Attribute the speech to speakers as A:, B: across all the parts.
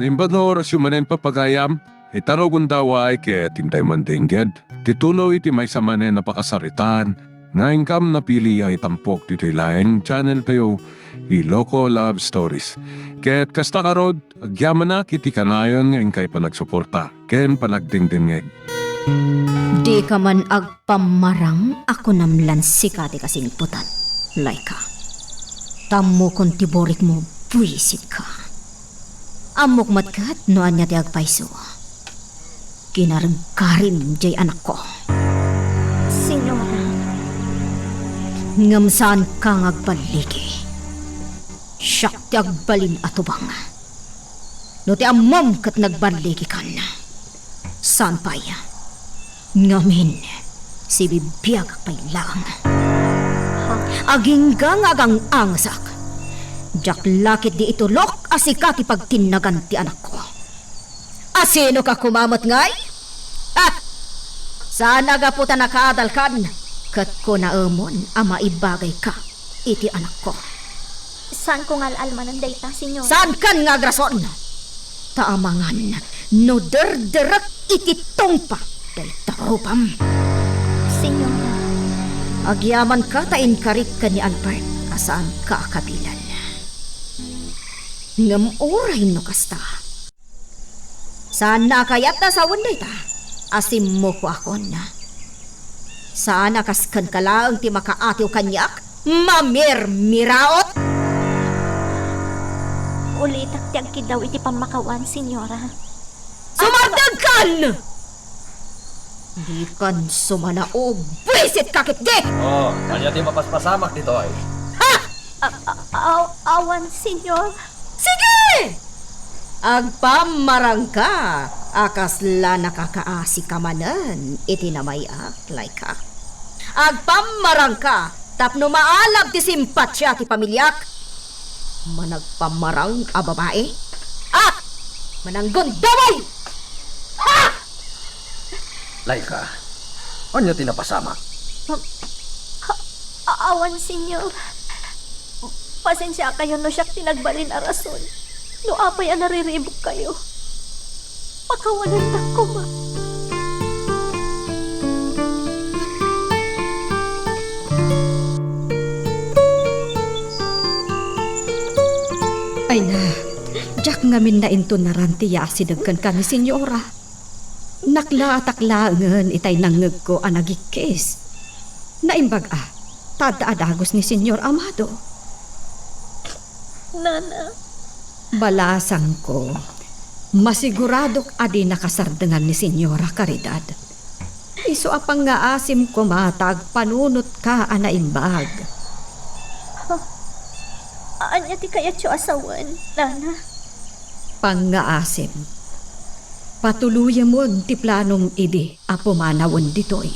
A: Limbador syumanen papagayam, itaro gundaway kaya tintay mandingged. Titulo iti may samanen napakasaritan, nga ingkam na pili ay tampok dito laing channel kayo, Iloko Love Stories. Kaya't kasta karod, agyaman na kiti kanayon nga ingkay panagsuporta, ken panagdingdingeg.
B: Di ka man agpamarang ako namlan sikati kasing putan. Laika, tamo kon tiborik mo, buwisit ka. Amok matkat no anya ti agpaiso. Kinaragkarim jay anak ko.
C: Senyora,
B: Ngamsaan ka ngagbaligi. Siyak ti agbalin atubang. No ti amam kat nagbaligi kan. Saan pa ya? Ngamin, si bibiyag pa'y lang. Aginggang agang angsak. Jak lakit di itulok asika ti pagtinagan ti anak ko. Asino ka kumamat ngay? Sana gaputan nakaadalkan. Kat ko na amon ama ibagay ka iti anak ko.
C: saan ko nga alman ang dayta, senyor?
B: Saan kan nga grason? Taamangan no derderak iti tongpa dayta rupam.
C: Senyora,
B: Agyaman ka tain karit ka ni Albert asaan ka kabilan. Ngam oray no kasta. Saan na kayat na sa wanday ta? Asim mo ko ako na. Saan nakaskan ka lang ti makaatiw kanyak? Mamir-miraot!
C: ulitak ti daw iti pamakawan, senyora.
B: Sumardag kan! Di kan sumanaog. Buisit kakit di!
D: Oh, kanya di mapaspasamak dito ay.
C: Awan, senyor.
B: Sige! Agpamarang ka. Akasla nakakaasi ka manan. Itinamayak, laika. Agpamarang ka. Tapno maalab ti simpatya ti pamilyak. Managpamarang a babae. Mananggon damay!
D: Laika, kanya tinapasama.
C: Awan, senyor. Pasensya kayo no siyak tinagbalin a rason. No apay ang nariribok kayo. Pakawanan na ko, ma.
B: Ay na, Jack ngamin na into narantiya sinagkan ka ni senyora. Nakla-taklangan itay nangag ko anagikis. Naimbag tadaadagos ni senyor Amado.
C: Nana,
B: Balasang ko, masiguradok adi nakasardangan ni senyora Caridad. Iso apang nga asim ko matag panunot ka anaimbag.
C: anya ti kayat yo asawan, Nana.
B: Pangaasim. Patuluyan mo ti planong idi apumanawon ditoy.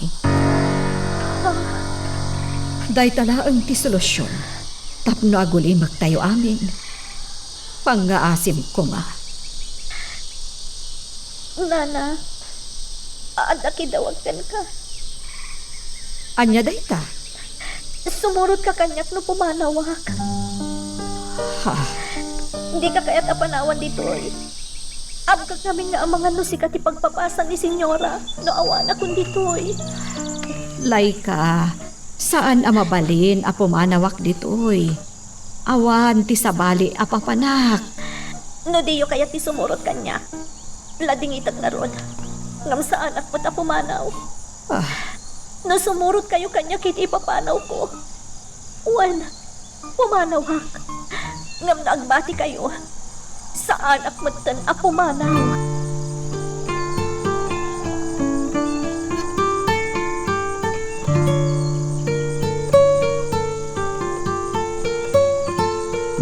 B: Day talaang ti solusyon. Tapno aguli magtayo amin. Pangaasim ko nga.
C: Nana, aadaki dawagkan ka.
B: Anya dayta?
C: Sumurot ka kanyak no pumanawak.
B: Ha?
C: Hindi ka kayat apanawan dito eh. Abgag namin nga ang mga nusika ti pagpapasa ni senyora. No awan akong dito eh.
B: Laika, saan amabalin apumanawak ditoy? Awan ti sabali apapanak.
C: No diyo kayat ti sumurot kanyak. Lading itag na ron. Ngam sa anak mo't apumanaw. No sumurot kayo kanyak iti ipapanaw ko. Wan, pumanawak. Ngam naagbati kayo. Sa anak mo't tan apumanaw.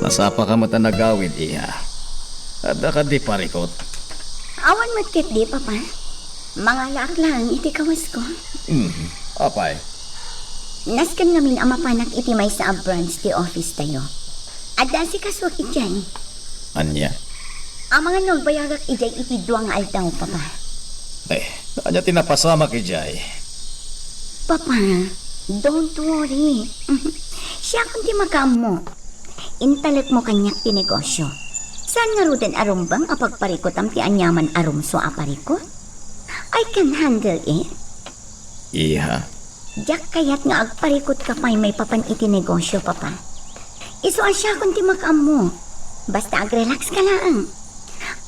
D: Masapa ka mata nagawid, iha. Ada ka di parikot.
E: Awan matkit di, papa. Mga laak lang iti kawas ko.
D: Apay.
E: Naskan ngamin ang mapanak iti may sa branch ti office tayo. Ada si kaswak ijay.
D: Anya?
E: Ang mga nagbayagak ijay iti duwang altaw, papa.
D: Kanya tinapasama kijay.
E: Papa, don't worry. Siya kundi magamo. Intalak mo kanyak ti negosyo. Sa Saan nga rudan arumbang apagparikot ang ti anyaman arum so aparikot? I can handle it.
D: Iha,
E: Diyak kayat nga agparikot ka pa'y may papan itinegosyo, papa. Iso asya kung ti makamu. Basta agrelax ka lang.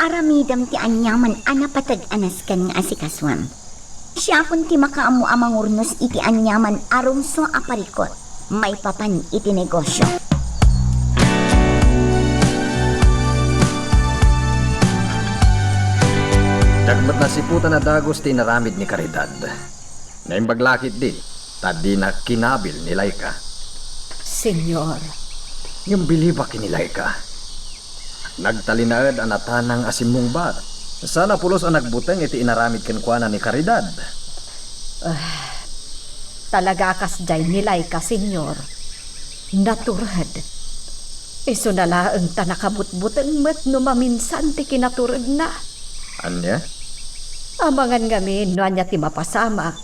E: Aramidam ti anyaman anapatag anas kan nga asikaswam. Siya kung ti makaamu amang urnos iti anyaman arum so aparikot. May papan itinegosyo.
D: dagmat na siputan na dagos ti naramid ni Caridad. Ngayon baglakit di, tadi na kinabil ni Laika.
B: Senyor,
D: Yung biliba kini Laika. Nagtalinaad ang atanang asimong bat. Sana pulos ang nagbuteng iti inaramid kenkwana ni Caridad.
B: talaga kas jay nilay ka, senyor. Naturad. Iso nala ang tanakabut-butang mat no maminsan ti kinaturad na.
D: Anya?
B: Amangan ngamin no anya ti mapasamak.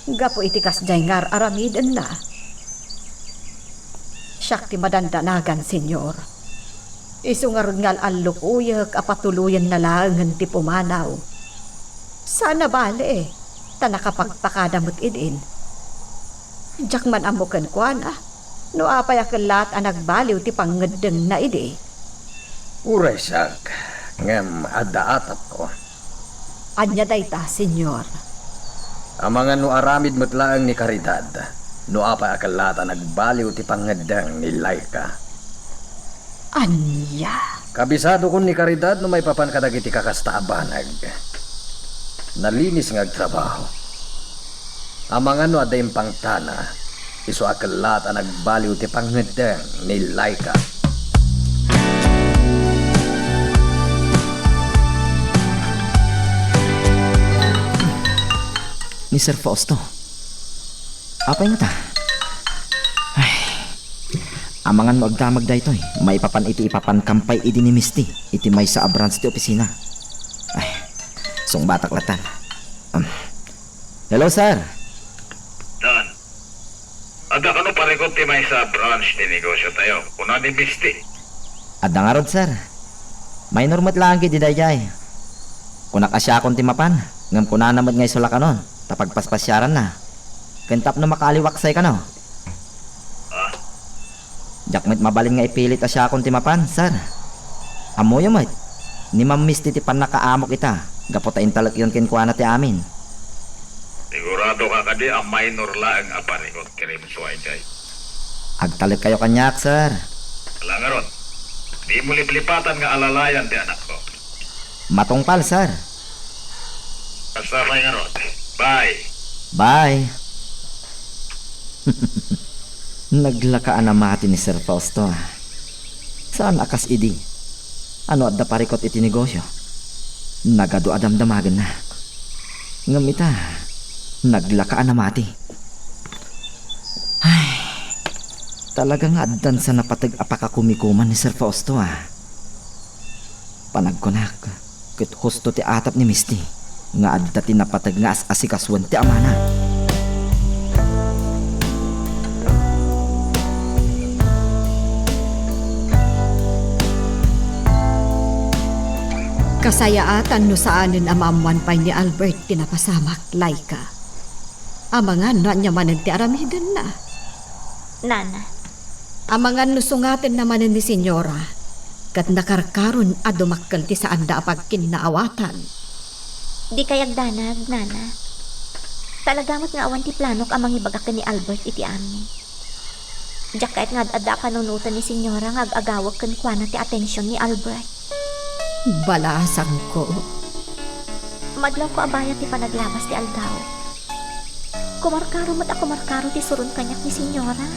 B: Gapo iti kas jay ngar aramidan na. Siyak ti madandanagan, senyor. Iso nga ron ngal allukuyak apatuluyan na lang ti pumanaw. Sana bale, tanakapagpakadamot idin. Diyak man amukan kwa na, no apay akalat ang nagbaliw ti pangadeng na idi.
D: Uray sak, ngem adaatat ko.
B: Anya dayta, senyor.
D: Amangan no aramid mutlaang ni Caridad, no apay akalata nagbaliw ti pangadang ni Laika.
B: Anya?
D: Kabisado ko ni Caridad no may papan kadagiti kakastaabanag. Nalinis nga trabaho. Amangan no adayong pangtana, iso akalata nagbaliw ti pangadang ni Laika.
F: Ni Sir Fausto. Apay nga ta? Ay, amangan mo agdamag da ito eh. May papan iti ipapan kampay idi ni Misty. Iti may sa abrans ti opisina. Ay, sung batak latan. Hello, sir.
G: Dan, ada ka no parikot ti may sa branch ni negosyo tayo. Kuna ni Misty.
F: Adda nga rod, sir. May normat lang gid dayjay. Kunak asya akong timapan. Ngam kuna naman ngay sulak anon. Tapagpaspasyaran na. Kentap na makaliwaksay ka no.
G: Ah,
F: Jakmet mabalin nga ipilit asya akong timapan, sir. Amoy mo, ni Ma'am Misty ti pan nakaamok ita. Gapotain talak yun kinkwana ti amin.
G: sigurado ka kadi ang minor lang ang parikot kirim suway jay.
F: Agtalik kayo kanyak, sir.
G: Alam nga ron, di mo liplipatan nga alalayan ti anak ko.
F: Matungpal, sir.
G: Kasabay nga ron. Bye.
F: Bye. Naglakaan na mati ni Sir Fausto. Saan akas idi? Ano at parikot iti negosyo? Nagado adamdamagan na. Ngamita, naglakaan na mati. Ay, talagang addan sa napatag apakakumikuman ni Sir Fausto Panagkunak, ket husto ti atap ni Misty. Nga adda tinapatag nga asikaswan ti amana.
B: Kasayaatan no saanin amamuan pa ni Albert tinapasamak, Laika. Amangan no anya manan ti aramidan na.
C: Nana,
B: Amangan no sungatin naman ni senyora. Kat nakarkaron adumakkel ti saan da apagkin naawatan.
C: di kayag danag, Nana. Talagamot nga awan ti planok amang ibagakan ni Albert iti amin. Diyak kahit nga adda panunutan ni senyora nga agawag kan kuana ti atensyon ni Albert.
B: Balasang ko.
C: Madlaw ko abaya ti panaglabas ti aldaw. Kumarkaro mat ako markaro ti surun kanyak ni senyora.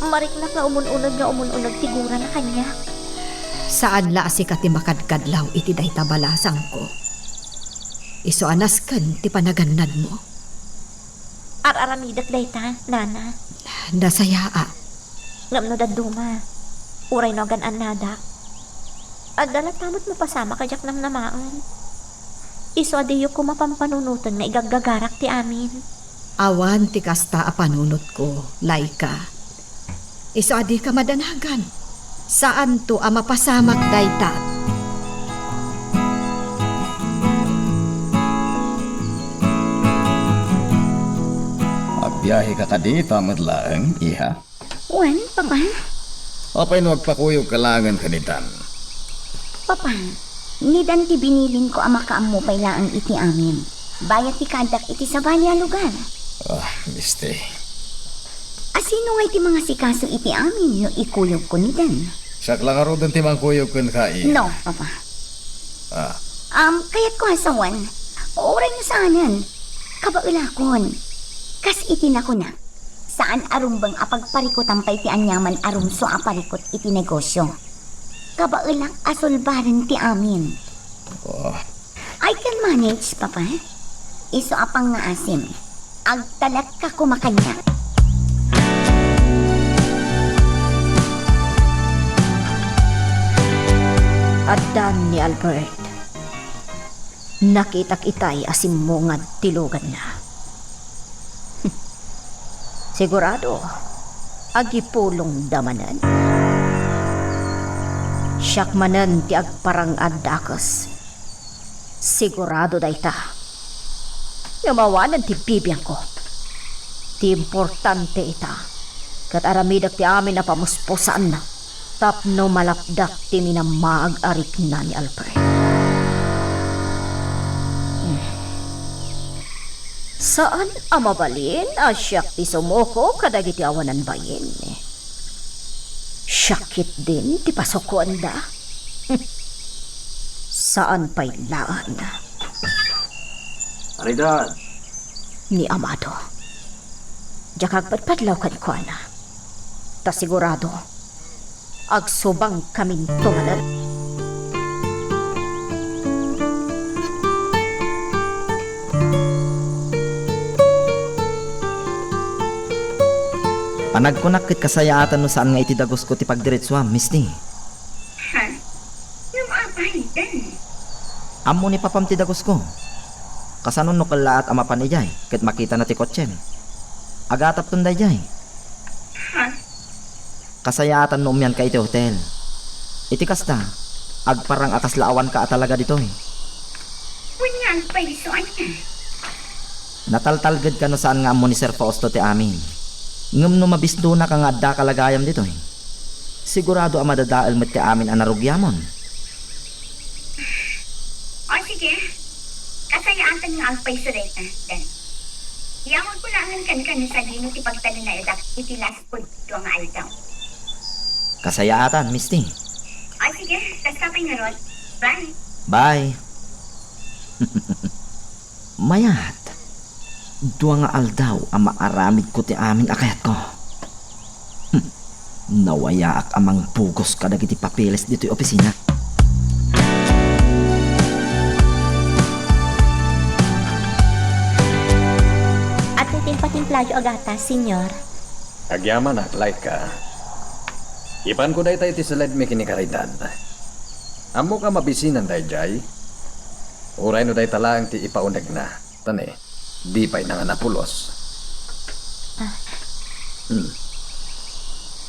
C: Mariknak nga umununag ti gura na kanya.
B: Saan la si kati makadkadlaw iti dayta balasang ko. Iso anas kan ti panaganad mo.
C: Araramidat dayta, Nana.
B: Nasayaa.
C: Ngam no daduma. Uray no gan anada. Adala tamot mo pasama kajak nam namaan. Iso adiyo ko mapampanunutan na igaggagarak ti amin.
B: Awan ti kasta a panunot ko, Laika. Iso adi ka madanagan. Saan to ang mapasamak dayta?
D: Magbiyahe ka ka dito, madlaang, iha.
E: Wan, papa?
D: Apay no magpakuyog kalangan kanitan.
E: Papa, nidan ti binilin ko ama kaamo pailaang iti amin. Bayat ti kadak iti sa balya lugar.
D: Miste.
E: Asino nga iti mga sikaso iti amin no ikuyog ko nidan?
D: Siyak lang aro din timang kuyog kun ka, iha.
E: No, papa.
D: Ah,
E: Kaya't ko asawan. Oray na saanan. Kabaulakon. Kas iti na ko na. Saan arumbang apagparikot ang ti anyaman arumso aparikot iti negosyo. Kabaulak asulbaran ti amin. I can manage, papa. Iso apang nga asim. Agtalak ka kumakanya.
B: Adan ni Albert. Nakitak itay asim mo nga tilugan na. Sigurado, agipulong damanan. Siyakmanan ti agparang addakas. Sigurado dayta. Yamawanan ti bibiyang ko. Ti importante ita. Kat aramidak ti amin na pamuspusan na. Tapno malapdak ti minamaag-arik na ni Albert. Saan amabalin asyak ti sumoko kadagiti awanan bayin? Syakit din ti pasukuan da. Saan pa'y laan?
D: Aridad.
B: Ni Amado. Jakag patpadlaw kan ko na. Ta sigurado, agsubang kaming tumanan.
F: Panagkunakit kasayaatan no saan nga iti dagos ko ti pagdiretswam, misti.
E: Ha? Namapay din.
F: Amo ni papam ti dagos ko. Kasanon no kalaat amapan ijay, ket makita na ti kotsem. Agatap tunday jay.
E: Ha?
F: Kasayaatan no umyan ka iti hotel. Iti kasta, agparang akas laawan ka atalaga dito eh.
E: Punyan pa isuan na.
F: Nataltalgad ka no saan nga amo ni Sir Fausto ti amin. Ngam no mabisdo na ka nga adda kalagayam dito eh. Sigurado ang madadaal met ti amin ang narugyamon.
E: O sige, kasayaan nga ang paisureta. Dan, yamon ko langan kan sa dino ti pagtalo na edak iti last food to ang aldaw.
F: Kasayaatan, misti.
E: O sige, kaskapay na ron. Bye.
F: Bye. Mayat. Dua nga aldaw ang maaramid ko ti amin akayat ko. Nawayaak amang pugos kadag iti papeles dito'y opisina.
C: At titimpa-timplayo agata, senyor.
D: Agyaman ak, like ka. Ipan ko day tayo ti salad mi kinikaridad. Amo ka mabisinan day jay. Uray no day talang ti ipaunag na. Tane, di pa'y nang napulos.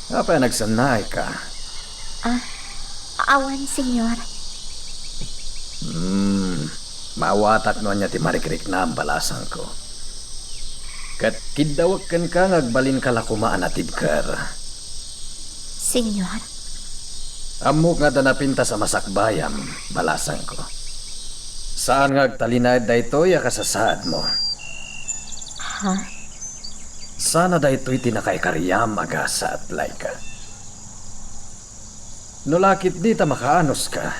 D: Apa nagsanay ka?
C: Awan, senyor.
D: Mawatak no niya ti marikrik na ang balasan ko. Kat kidawag kan ka ngagbalin ka lakumaan at ibkar.
C: Senyor.
D: Amok nga danapinta sa masakbayam, balasan ko. Saan ngagtalinad da ito ya kasasad mo?
C: Ha?
D: Sana da ito'y tinakaykariyam agasa at laika. Nulakit di ta makaanos ka.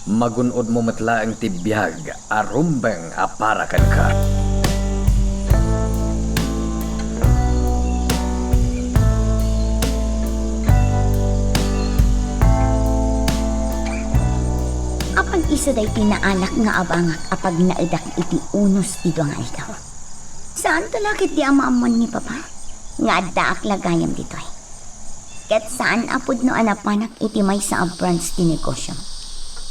D: Magunod mo matlaang tibiyag, arumbang aparakan ka.
E: Apan isa day pinaanak nga abangak apag naedak iti unos ti duang aldaw. Saan talakit di amaamon ni papa? Nga daak lagayam dito eh. Ket saan apod no anapanak iti may sa branch ti negosyo.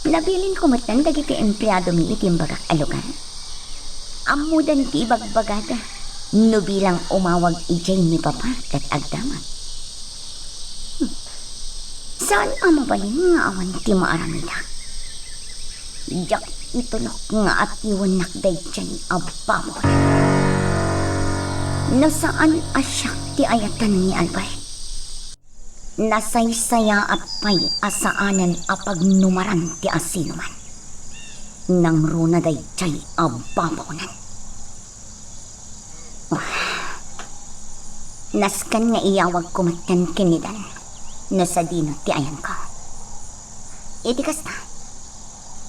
E: Nabilin ko matan dagiti empleyado mi iti bagak alugan. Amudan ti ibagbagada. No bilang umawag ijay ni papa ket agdamag. Saan ang mabalin nga awan ti maaramida? Jak itulok nga at iwan nakday dyan ababon. Nasaan asyak ti ayatan ni Albert? Nasaysaya at pay asaanan apagnumaran ti asinuman. Nang runa day dyan ababonan. Naskan nga iyawag kumatan kinidan. Nasa dino ti ayan ka. Iti kasta,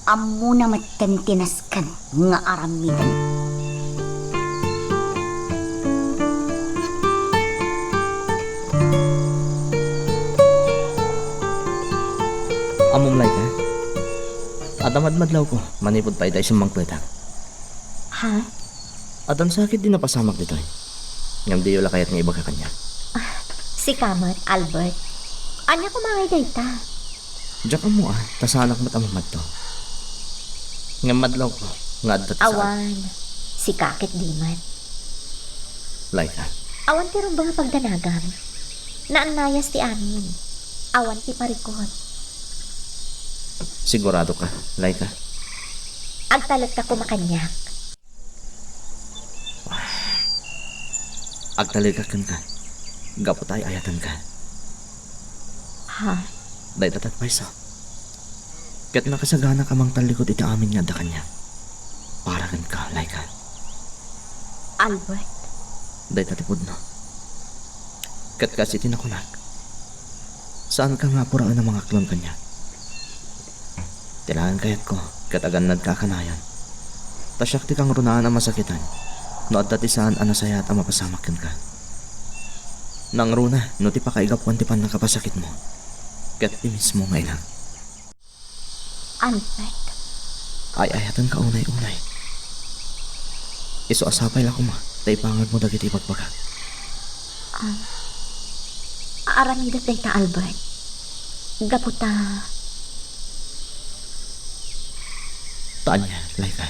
E: amo na matantinaskan nga aramidan.
F: Amom like ha? Adamad-madlaw ko, manipod pa ita isang mangpwetak.
C: Ha?
F: Adan sakit din napasamak dito eh. Ngam di yola kayat nga iba ka kanya.
C: Si Kamat, Albert. Anya ko mga dayta.
F: Diyak ka mo tasanak matamamad to. Ngam madlaw ko, nga adat sa
C: Awan. Si Kakit Diman.
F: like ha?
C: Awan ti rin ba nga pagdanagam? Naanayas ti amin. Awan ti parikot.
F: Sigurado ka, like ha?
C: Agtalag ka kumakanyak.
F: Agtalikakan ka. Gapo tayo ayatan ka.
C: Ha?
F: Dahil tatat paysa. Kat nakasagana ka mang talikod iti amin nga da kanya. Paragan ka, like ha?
C: Albert.
F: Dahil tatipod no. Kat kasi tinakunak. Saan ka nga puraan ng mga klon kanya? Tilahan kayat ko, katagan nagkakanayan. Tasyak ti kang runaan ang masakitan. No at tatisaan ang nasaya at ang mapasamakin ka. Nang runa, no ti pakaigapwan ti pan nakapasakit mo. Kat ti mismo nga ilang.
C: Albert.
F: Ay ayatan ka unay-unay. Iso asapay la kuma, tay pangad mo dagiti pagbaga.
C: Aramidat dayta, Albert. Gaputa.
F: Taan niya, like ha?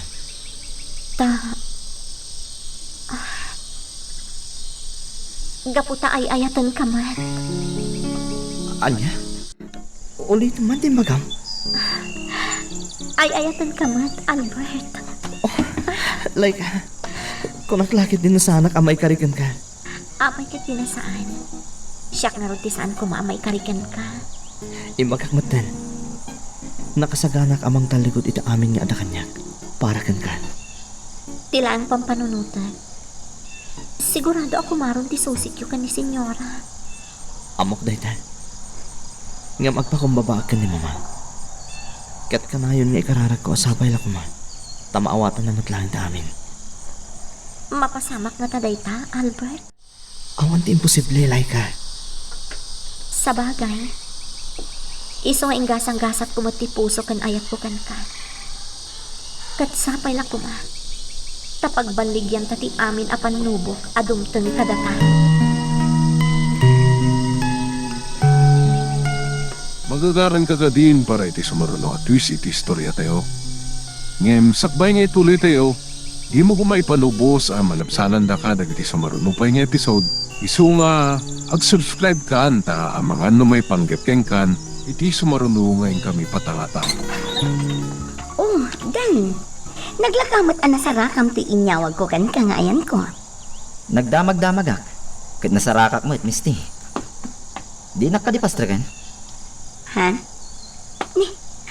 C: Gaputa ay ayatan ka man.
F: Anya? Ulit man din magam.
C: Ay ayatan ka man, Albert.
F: Like, kung naglakit din na sana ka may karikan ka.
C: Amay ka tinasaan. Siyak na rin saan ko maamay karikan ka.
F: Imagakmatan. Nakasaganak amang talikod iti amin nga ada kanyak. Para kan ka.
C: Tila ang pampanunutan. Sigurado ako maron ti susikyo ka ni Senyora.
F: Amok dayta. Nga magpakumbaba ka ni mama. Kat kanayon nga ikararag ko asabay la kuma. Tamaawatan na matlahan ta amin.
C: Mapasamak na tadayta, Albert.
F: Awan ti imposible, Laika.
C: Sa bagay, iso nga inggasang-gasat kumati puso kan ayat ko kan ka. Kat sapay la kuma. Tapagbaligyan tati amin a panubok adumteng kadata.
A: Magagaran ka ka din para iti sumaruno at twist iti istorya tayo. Ngem, sakbay nga ituloy tayo, di mo kumay panubos ang malabsanan da ka dagiti sumaruno pa nga episode. Isu nga, ag-subscribe ka anta ang mga may panggapkeng kan, iti sumaruno ngayon kami patangata.
E: Oh, Dan. Naglakamot ana sa rakam ti inyawag ko kan kangayan ko.
F: Nagdamag-damag ak. Kat nasarakak mo it, misti. Di nakadipastragan.
E: Ha? Ni,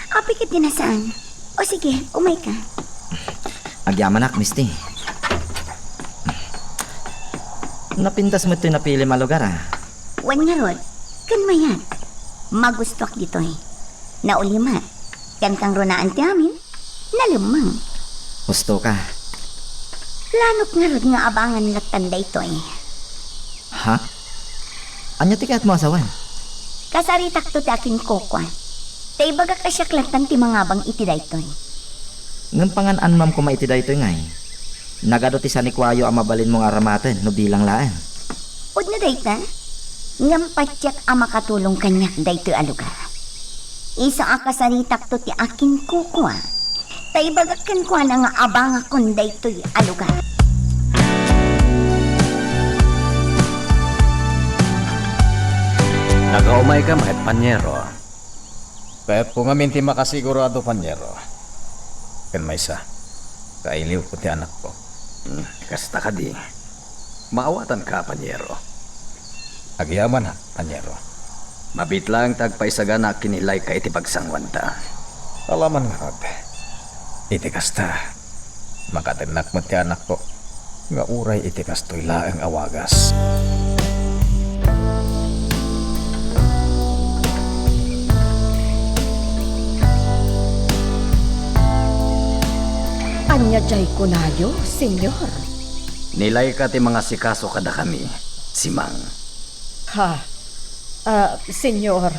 E: apikit din na saan? O sige, umay ka.
F: Agyaman ak, misti. Napintas mo ito'y napili malugar
E: Wan nga rod, kan mayan. Magustok dito Naulima, kan kang runaan ti amin, nalumang.
F: Gusto ka.
E: Lanok nga rod nga abangan nga tanda ito
F: Ha? Anya tikat mo asawan?
E: Kasaritak to ti akin kokwa. Tay baga kasyaklatan ti mga bang iti daytoy.
F: Ngan panganan mam ko maitida ito ngay. Nagado ti sanikwayo ang mabalin mong aramaten no bilang laan.
E: Ud na dayta, ngam patyak ang makatulong kanyak daytoy alugar. Isa ang kasaritak to ti akin kokwa. Tay baga kan kwa na nga abang akon daytoy alugar.
D: Nagaumay ka, Mahet Panyero. Kahit kung aminti makasigurado, panyero. Kan may isa. Kailiw ko ti anak ko. Kasta ka di. Maawatan ka, panyero. Agyaman ha, panyero. Mabit lang tagpaisaga na kinilay ka iti pagsangwanta. Alaman nga rod. Iti kasta. Makatinak mo ti anak ko. Nga uray iti kastoy laang awagas.
B: Anya jay kunayo, senyor.
D: Nilay ka ti mga sikaso kada kami, si Mang.
B: Ha? Senyor.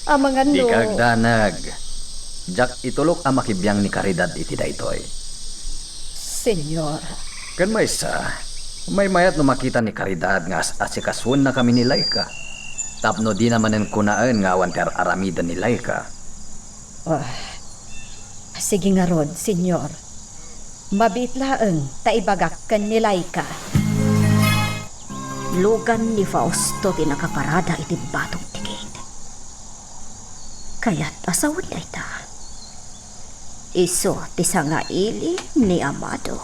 B: Mga
D: Di
B: no...
D: kagdanag. Jak itulok ang makibiyang ni Caridad iti daytoy.
B: Senyor.
D: Kan may isa, may mayat no makita ni Caridad nga asikaswan na kami nilay ka. Tapno di naman ang kunaan nga awan ter aramidan nilay ka.
B: Sige nga rod, senyor. Mabit laeng taibagak kan nilay ka. Lugan ni Fausto tinakaparada iti batong tigid. Kaya't asawid ay ta. Iso ti sangaili ni Amado.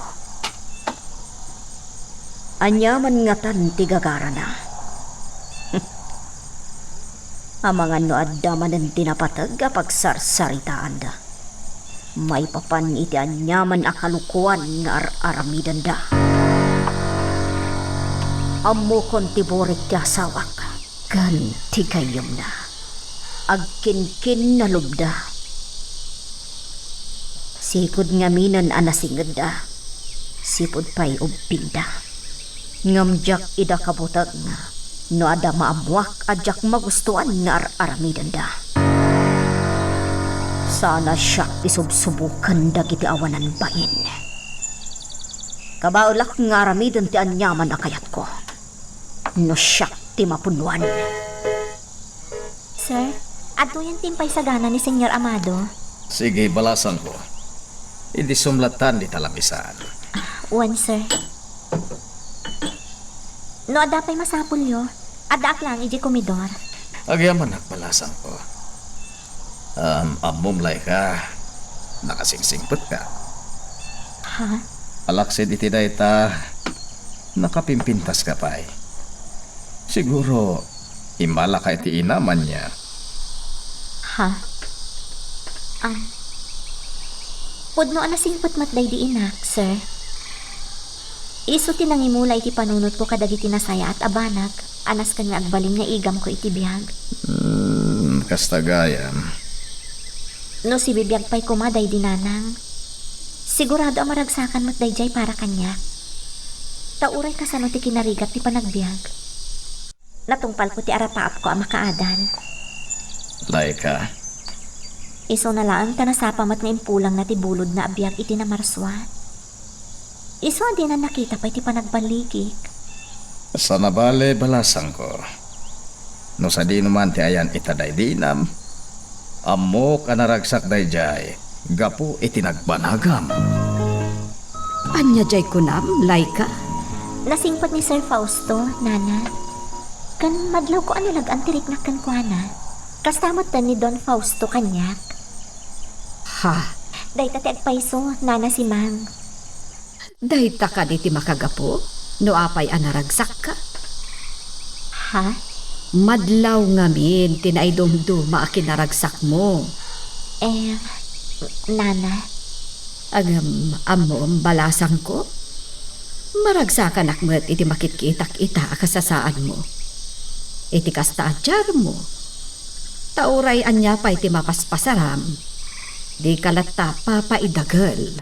B: Anyaman nga tan ti gagara na. Amangan no addaman ng tinapatag kapag sarsaриtaan da. May papan iti anyaman akalukuan nga aramidan da. Amo kon tiborik ti asawak, kan ti kayom na. Agkinkin na lubda. Sikod nga minan anasingad da. Sipod pa'y ubinda. Ngamjak ida kabutag nga. No ada maamuak adjak magustuhan nga aramidan da. Sana siya isubsubukan dagiti awanan bain. Kabaulak nga aramidan ti anyaman akayat ko. No siya ti mapunuan.
C: Sir, ato yan timpay sagana ni Senyor Amado.
D: Sige, balasan ko. Hindi sumlatan di talamisan.
C: One, sir. No, ada pa'y masapul yo. Ada lang, iji komidor.
D: Agyaman balasan ko. Amumlay ka. Nakasingsingput ka.
C: Ha?
D: Alaksid iti dayta. Nakapimpintas ka pa'y. Siguro, imala ka iti inaman niya.
C: Ha? Pudno anasingput matday di inak, sir. Iso tinangimula iti panunot ko kadagiti nasaya at abanag. Anas ka nga agbalin nga igam ko iti biyag.
D: Kastagayan.
C: No si bibiyag pa'y kumaday dinanang. Sigurado ang maragsakan mo't dayjay para kanya. Tauray kasano ti kinarigat ti panagbiag. Natungpal ko ti arapaap ko ang makaadan.
D: Laika.
C: Iso na lang tanasapa mat nga impulang na ti bulod na abiyag iti na marswa. Iso di na nakita pa iti panagbaligik.
D: Sa nabale balasan ko. No sa di naman ti ayan itaday dinam. Amo kanaragsak dayjay. Gapo iti nagbanagam.
B: Anya jay kunam, Laika?
C: Nasingpot ni Sir Fausto, nana. Kan madlaw ko ano lag-antirik na kan kuana. Kastamot na ni Don Fausto kanyak.
B: Ha?
C: Dahil tati agpaiso, nana si Mang.
B: Dahita ka di ti makagapo? No apay anaragsak ka?
C: Ha?
B: Madlaw ngamin, tinaidumduma akinaragsak mo.
C: Nana.
B: Agam, amo, balasang ko? Maragsakan akmet iti makitkitak-ita akasasaan mo. Iti kasta adyar mo. Tauray anya pa iti mapaspasaram. Di kalata papaidagal.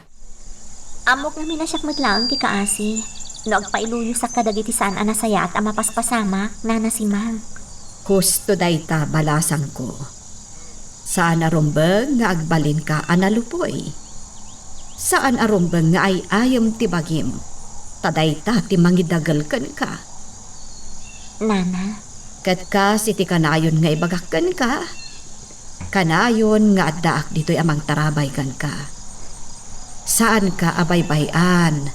C: Amok namin na siyak matlaang ti kaasi. No agpailuyo sa kadagiti saan anasaya at amapaspasama, nana si Mang.
B: Husto dayta balasang ko. Saan arumbeng nga agbalin ka analupoy? Saan arumbeng nga ay ayam ti bagim? Tadayta ti mangidagal kan ka.
C: Nana.
B: Kat ka siti kanayon nga ibagakkan ka. Kanayon nga addaak dito'y amang tarabay kan ka. Saan ka abaybayan?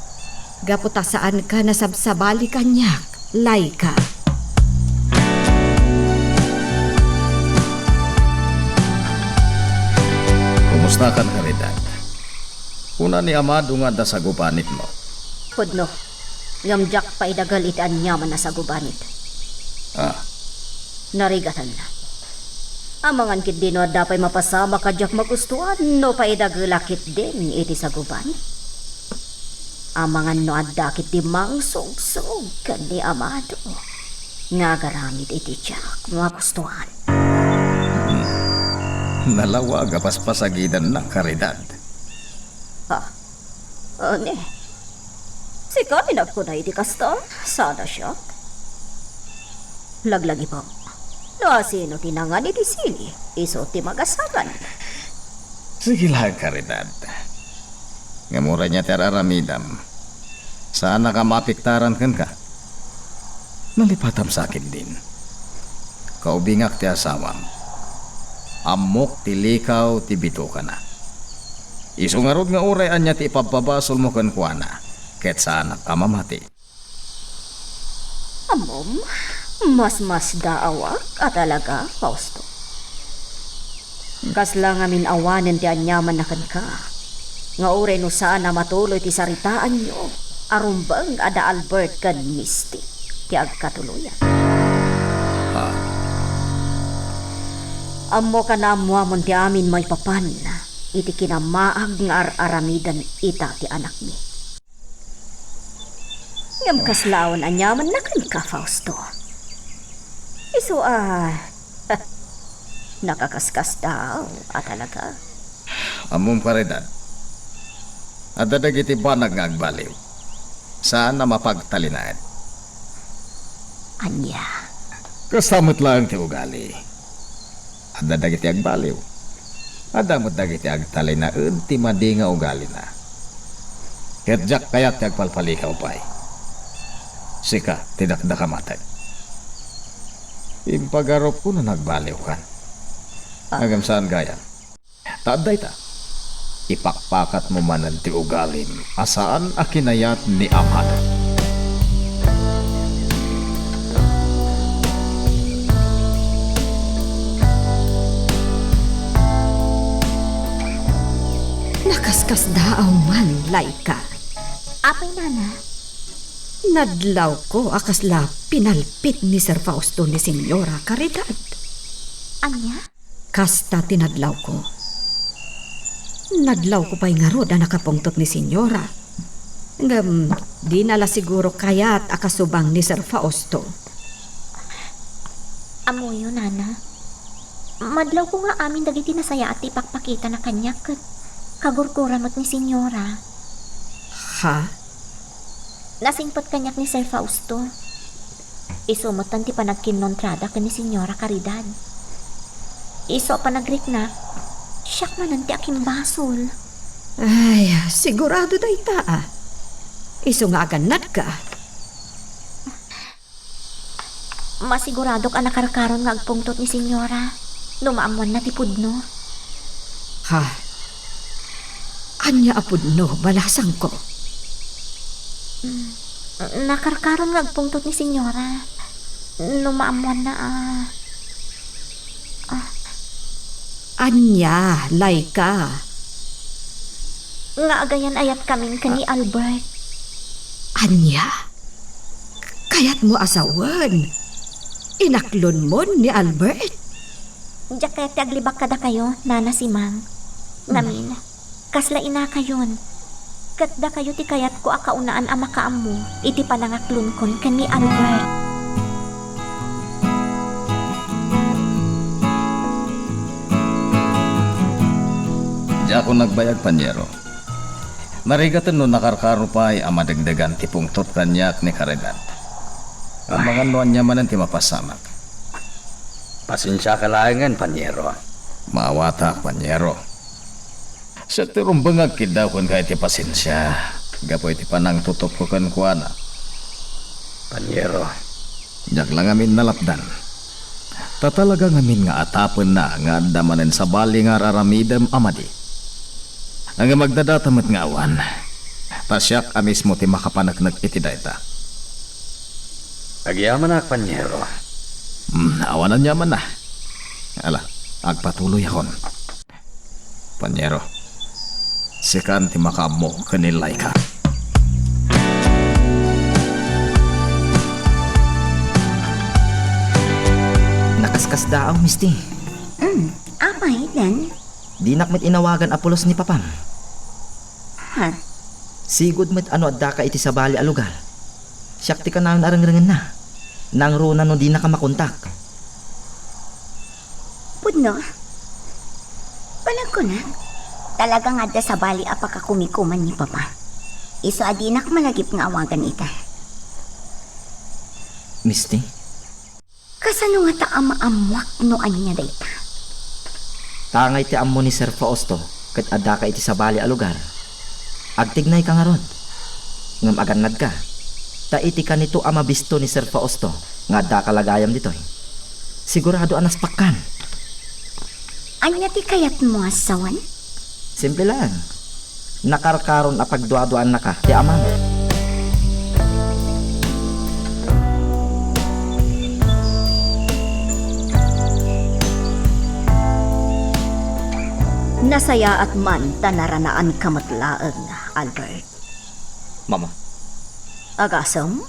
B: Gaputa saan ka nasabsabali kanyak, Laika?
D: Kamusta kan Karidad? Una ni Amado nga da sa gubanit mo.
B: Pudno, ngamjak pa idagal iti anyaman na sa gubanit.
D: Ah,
B: Narigatan na. Amangan kit din no dapay mapasama kadyak magustuhan no paidagalakit din iti sa gubanit. Amangan no adakit di mangsog-sog kan ni Amado. Nga garamid iti tiyak magustuhan.
D: nalawag apaspasagidan na Karidad.
B: Ane, si Kaminag ko na iti kasta, sana siya. Laglagi po. No, sino tinangan iti sili, iso ti magasagan.
D: Sige lang Karidad. Ngamura niya teraramidam. Sana ka mapiktaran kan ka? Nalipatam sa akin din. Kaubingak ti asawam. Amok ti likaw ti bito ka na. Isungarod nga uray anya ti ipapabasol mo kan kuana. Ket sana ka mamati.
B: Amom, mas daawak at talaga, Fausto. Kasla nga awanen ti anyaman na kan ka. Nga uray no saan na matuloy ti saritaan nyo. Arumbang ada Albert kan Misty. Ti agkatuluyan. Amo ka na amuamon ti amin may papan na. Iti kinamaag nga aramidan ita ti anak mi. Ngam kaslawan anyaman na kan ka, Fausto. Iso nakakaskas daw at talaga.
D: Amom Karidad. Adadag iti banag nga agbaliw. Saan na mapagtalinaan?
B: Anya.
D: Kasamot lang ti ugali. Adadag iti agbaliw. Adamot dagiti agtalay na ti madi nga ugali na. Ketjak kayat ti agpalpalikaw pa'y. Sika, tidakda ka matay. Impagarop ko na nagbaliw kan. Agam saan gaya? Taaday ta. Ipakpakat mo manan ti ugalim asaan akinayat ni Amado.
B: Nakaskas daaw man, Laika.
E: Apay nana,
B: Nadlaw ko akasla pinalpit ni Sir Fausto ni Senyora Caridad.
E: anya?
B: Kasta tinadlaw ko. Nadlaw ko pa'y nga rod ang nakapungtot ni Senyora. Ngam, di nala siguro kaya't akasubang ni Sir Fausto.
E: Amuyo nana. Madlaw ko nga amin dagiti nasaya at ipakpakita na kanya kat kagurkuran mo't ni Senyora.
B: Ha?
E: Nasingpot kanyak ni Sir Fausto. Isumutan ti panagkinontrada ka ni Senyora Caridad. Iso panagrik na, siyak manan ti aking basol.
B: Ay, sigurado da ita. Iso nga aganad ka.
E: Masigurado ka nakarkaron nga agpungtot ni Senyora. Lumaamuan na ti pudno.
B: Ha? Anya apod no, balasang ko.
E: Nakarkaron nga agpungtot ni Senyora. Lumaamuan na
B: Anya, Laika.
E: nga agayan ayat kaming kani Albert.
B: Anya? Kaya't mo asawan. Inaklon mo ni Albert.
E: Diyak kaya ti aglibak kada kayo, nana si Mang. Ngamin, kasla ina kayon. Katda kayo ti kayat ko akaunaan ama kaamu, iti panangaklon kon kani Albert.
D: Di ako nagbayag panyero. Narigatan no nakarkaro pa'y amadagdagan ti pungtot kanyak ni Karidad. Ang mga nuan niya manan ti mapasamak.
H: Pasensya ka langan, panyero.
D: Maawata, panyero. Sa tirumbangag kidaw kun kahit ti pasensya. Gapoy ti panang tutok ko kan kuana.
H: Panyero,
D: Jak lang amin nalapdan. Tatalaga ngamin nga atapon na nga damanen sa bali nga raramidam amadi. Ang magdadatamat nga awan. Pasyak amis mo ti makapanagnak iti dayta.
H: agyaman na, panyero.
D: Awanan niya man na. Ala, agpatuloy akon.
F: Panyero, sikan ti makamo kanilay ka. Nakaskas daaw, misti.
E: Amay dan.
F: Di nakmet inawagan apulos ni papam.
E: Ha?
F: Sigud met ano adda ka iti sabali a lugar. Siyak ti ka na narangrangan na. Nang runa no di na ka makontak.
E: Pudno? Balag ko na. Talaga nga da sa bali apaka kumikuman ni Papa. Iso adinak malagip nga awagan ita.
F: Misti,
E: Kasano nga ta amaamuak no anya dayta.
F: tangay ti ammo ni Sir Fausto ket adda ka iti sabali a lugar. Agtignay ka nga ron. Ngam agannad ka. Ta iti ka nito amabisto ni Sir Fausto nga adda kalagayam ditoy. Sigurado anas pakkan.
E: Anya ti kayat mo asawan?
F: Simple lang. Nakarkaron a pagduaduan na ka ti amang.
B: Nasaya at man tanaranaan kamatlaang, Albert.
F: Mama,
B: Agasam?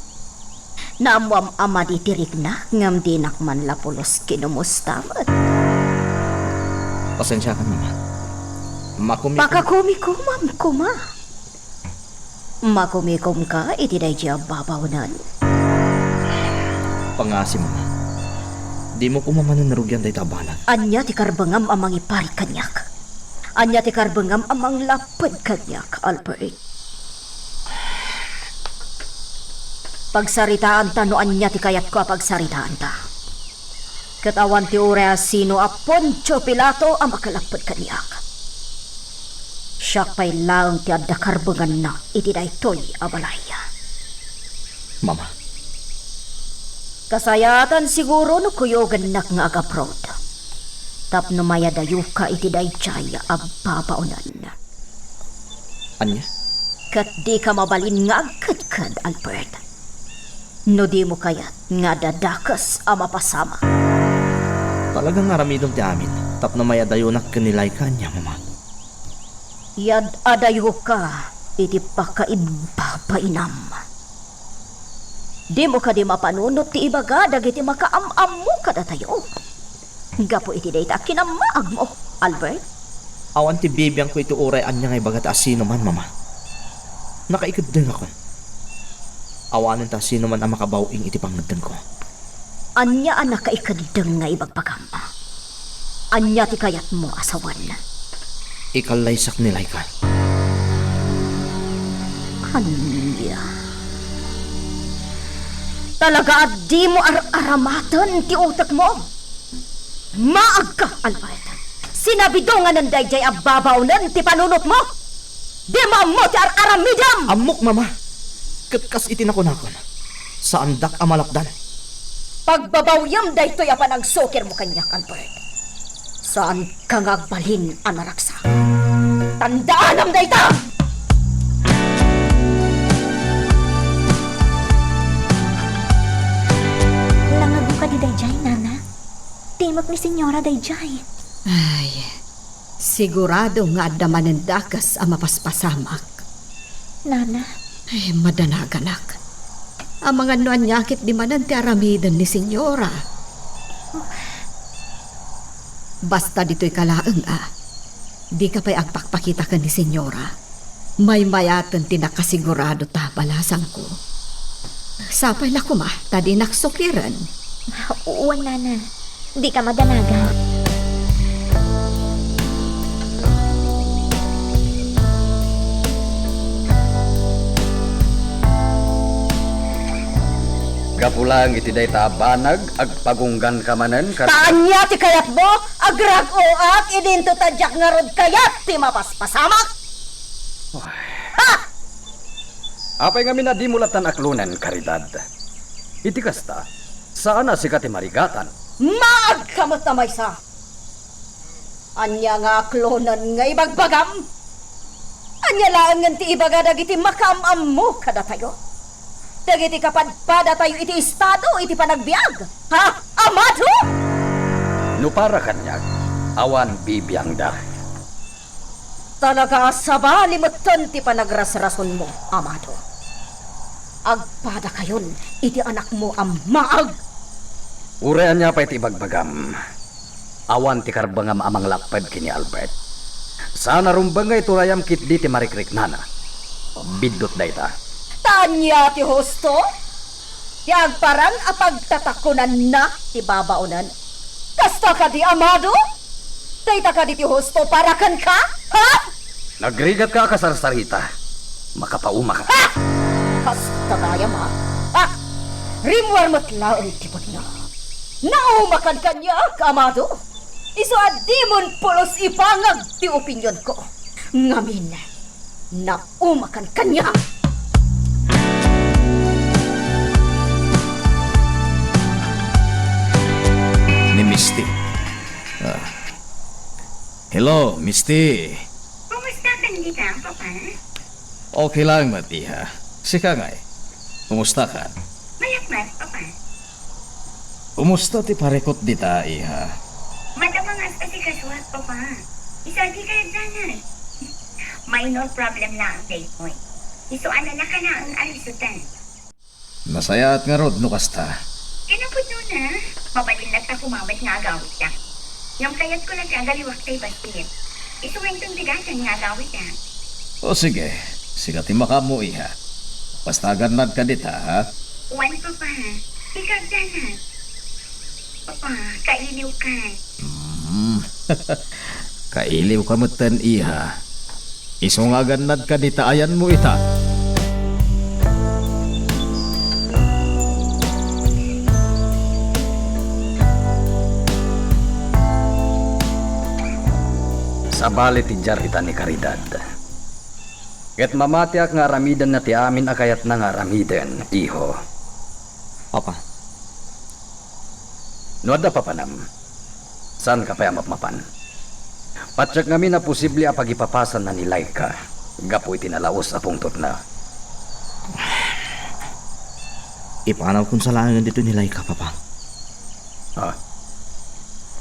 B: Naamuam ama di tirig na, ngam di nakman lapulos kinumustamat.
F: pasensya ka mama. Makumi
B: Pakakumikumam kuma. Makumikum ka, iti day siya babawnan.
F: pangasi mama. Di mo kumamanan narugyan day tabanan.
B: Anya ti karbangam amang ipari kanyak. Anya ti karbangam amang lapad kanyak, Albert. Pagsaritaan ta no anya ti kayat ko pagsaritaan ta. Katawan ti urea sino a Poncio Pilato ang makalapad kanyak. Siya pa'y laang ti adda karbangan na iti daytoy abalaya.
F: Mama,
B: Kasayatan siguro no kuyogan nak nga agaprod. Tapno maya dayo ka iti daychay ababaunan.
F: anya?
B: Kat di ka mabalin nga agkadkad, Albert. No di mo kayat nga dadakas a mapasama.
F: Talagang aramidom ti amin. Tapno maya dayonak kanilay ka niya, mama.
B: Yad adayo ka iti pakaibabainam. Di mo ka di mapanunot ti ibaga dagiti makaamam mo kada tayo. Gapo iti dayta kinamaag mo, Albert.
F: Awan ti bibiyang ko ito uray anya ngay bagat asino man, mama. Nakaikot din ako. Awanan ta sino man ang makabawing iti pangadang ko.
B: Anya ang nakaikadang nga ibagpagam. Anya ti kayat mo asawan.
F: Ikalaysak nilay ka.
B: Anya. Talaga at di mo aramatan ti utak mo. Maag ka, Albert. Sinabi do nga nanday jay ababawnan ti panunot mo. Di mo ti aramidam.
F: Amok, mama. Katkas itinakon-akon. Sa andak amalakdan.
B: Pagbabawyam daytoy apan ang sokir mo kanyak, Albert. Saan ka ngagbalhin anaraksa? Tandaan am dayta!
E: Langag mo ka di dayjay, nana. Timok ni Senyora dayjay.
I: Ay, sigurado nga adda manendakas ang mapaspasamak.
E: Nana,
I: Ay, madanaganak. Ang mga nuanyakit di manan ti aramidan ni Senyora. Basta dito'y kalaang di ka pa'y agpakpakita ka ni Senyora. May mayatan tinakasigurado ta balasan ko. Sapay na kuma, tadi naksukiran.
E: uwan nana. Di ka madanagan.
H: Gapulang iti day tabanag, agpagunggan ka manen,
B: Taanya ti kayat mo, agrag o at idinto tadyak nga rod kayat ti mapaspasamak.
H: apay nga minadimulatan aklunan, karidad. Iti kasta, saan na sikat marigatan?
B: Maag kamot na may sa. Anya nga klonan nga ibagbagam. Anya lang nga ti ibaga dagiti makamam mo kada tayo. Dagiti kapadpada tayo iti estado iti panagbiag. Ha? Amado?
H: No para kanyag, awan bibiyang da.
B: Talaga sabalimutan ti panagrasrason mo, amado. Agpada kayon, iti anak mo ang maag.
H: Urean niya pa iti bagbagam. Awan ti karbangam amang lapad kini Albert. Sana rumbangay turayam kit di ti marikrik nana. Bidot da ita.
B: Tanya ti hosto? Ti agparang apagtatakunan na ti babaunan. Kasta ka di amado? Dayta ka di ti hosto para kan ka? Ha?
H: Nagrigat ka kasarsarita. Makapauma ka.
B: Ha? Kasta kaya ma? Ha? Rimwar matlaon ti na. Naumakan kanya, amado? Iso adimon pulos ipangag ti opinyon ko. Ngamin, naumakan kanya.
D: Ni Misty. Hello, Misty.
E: Kumusta ka dito, Papa?
D: Okay lang, Matiha. Sika nga eh. Kumusta ka?
E: Mayat-mat, Papa.
D: Kumusta ti parekot dita, iha?
E: Madamangas kasi kaswat, Papa. Isa di kayo danan. Minor problem lang ang date mo. Isuan na ka na ang alisutan.
D: Masaya at nga rod, no kasta.
E: Kinapod nun na. Mabalin lang ta kumawat nga agawit lang. Ngam kayat ko lang agaliwak tayo bastin. Isuweng tong bigasan nga agawit lang.
D: O sige, siga ti makamu, iha. Basta ganad ka dita, ha?
E: Wan, Papa. Ikaw danan. Papa, kailiw ka.
D: Kailiw ka mutan, iha. Iso nga ganad ka dita, ayan mo ita.
H: Sa bali ti jarita ni Caridad. Ket mamatiak nga aramidan na ti amin akayat na nga aramidan, iho.
F: Papa,
H: No adda pa panam. Saan ka pa mapan? Patsak ngamin na posible a pagipapasan na ni Laika. Gapo itinalaos a pungtot na.
F: ipanaw kung salangan dito ni Laika, Papa.
H: Ha?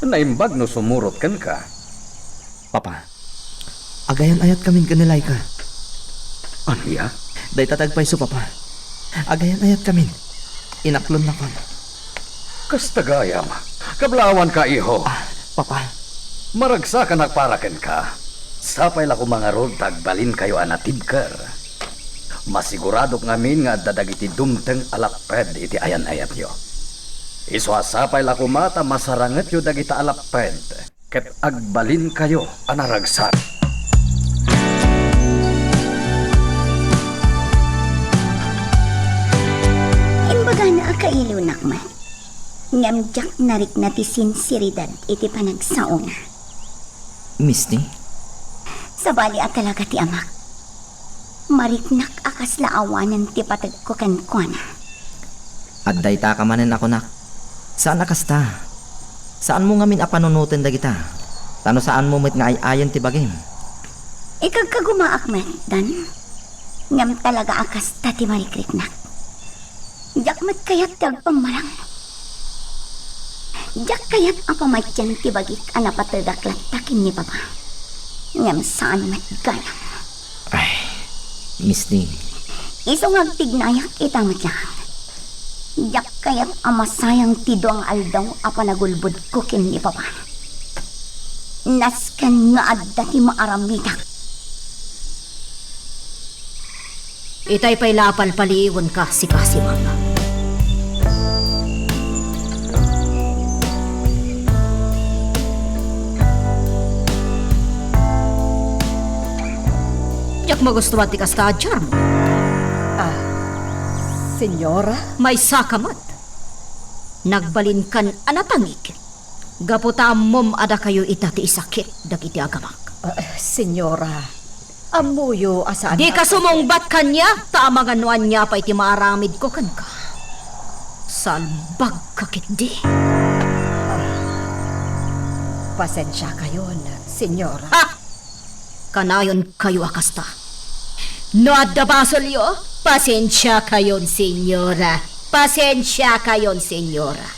H: Naimbag no sumurot kan ka.
F: Papa, agayan ayat kami ka ni Laika.
H: Ano ya?
F: Day tatagpay so, Papa. Agayan ayat kami. Inaklon na kon.
H: Kastagayam. Kablawan ka, iho.
F: Papa,
H: Maragsa ka nagparakan ka. Sapay la ko mga rod tagbalin kayo anatibkar. Masiguradok ngamin nga dadagiti dumteng alaped iti ayan-ayat yo. Iswasapay la ko mata masaranget yo dagita alaped. Ket agbalin kayo anaragsak.
E: Imbaga na kailiw nakman. Ngamjak narik na ti sinseridad iti panagsaong.
F: Misty,
E: Sa bali at talaga ti amak. Mariknak akas laawanan ti patag ko kankwana.
F: adday ta ka manen ako nak. Saan nakasta? Saan mo ngamin apanunutin dagita? Tano saan mo met nga ayan ti bagim?
E: Ikagkagumaak man, Dan. Ngam talaga akas tati marikriknak. Jak mat kayat tagpang marang. Jak kayat ang pamatyan ti bagik anapatadaklat takin ni Papa. Ngam saan mat ganang.
F: Misty,
E: Isong agtignayak itang matyahan. Jak kayat amasayang tidong aldaw apanagulbod ko kin ni Papa. Naskan nga adda ti maaramitak.
B: Itay pa'y lapal paliiwan ka si Kasimanga. Yak magustuhan ti kastadjar mo.
I: Senyora?
B: May sakamat. Nagbalin kan anatangik. Gaputa mom ada kayo itati isakit dagiti agamak.
I: Senyora, amuyo asaan
B: Di ka sumungbat kanya, taamangan nuan niya pa iti maaramid ko kan ka. Salbag kakit di.
I: Pasensya kayo na, senyora.
B: Ha! Kanayon kayo akasta. No adda basolyo, pasensya kayon, senyora. Pasensya kayon, senyora.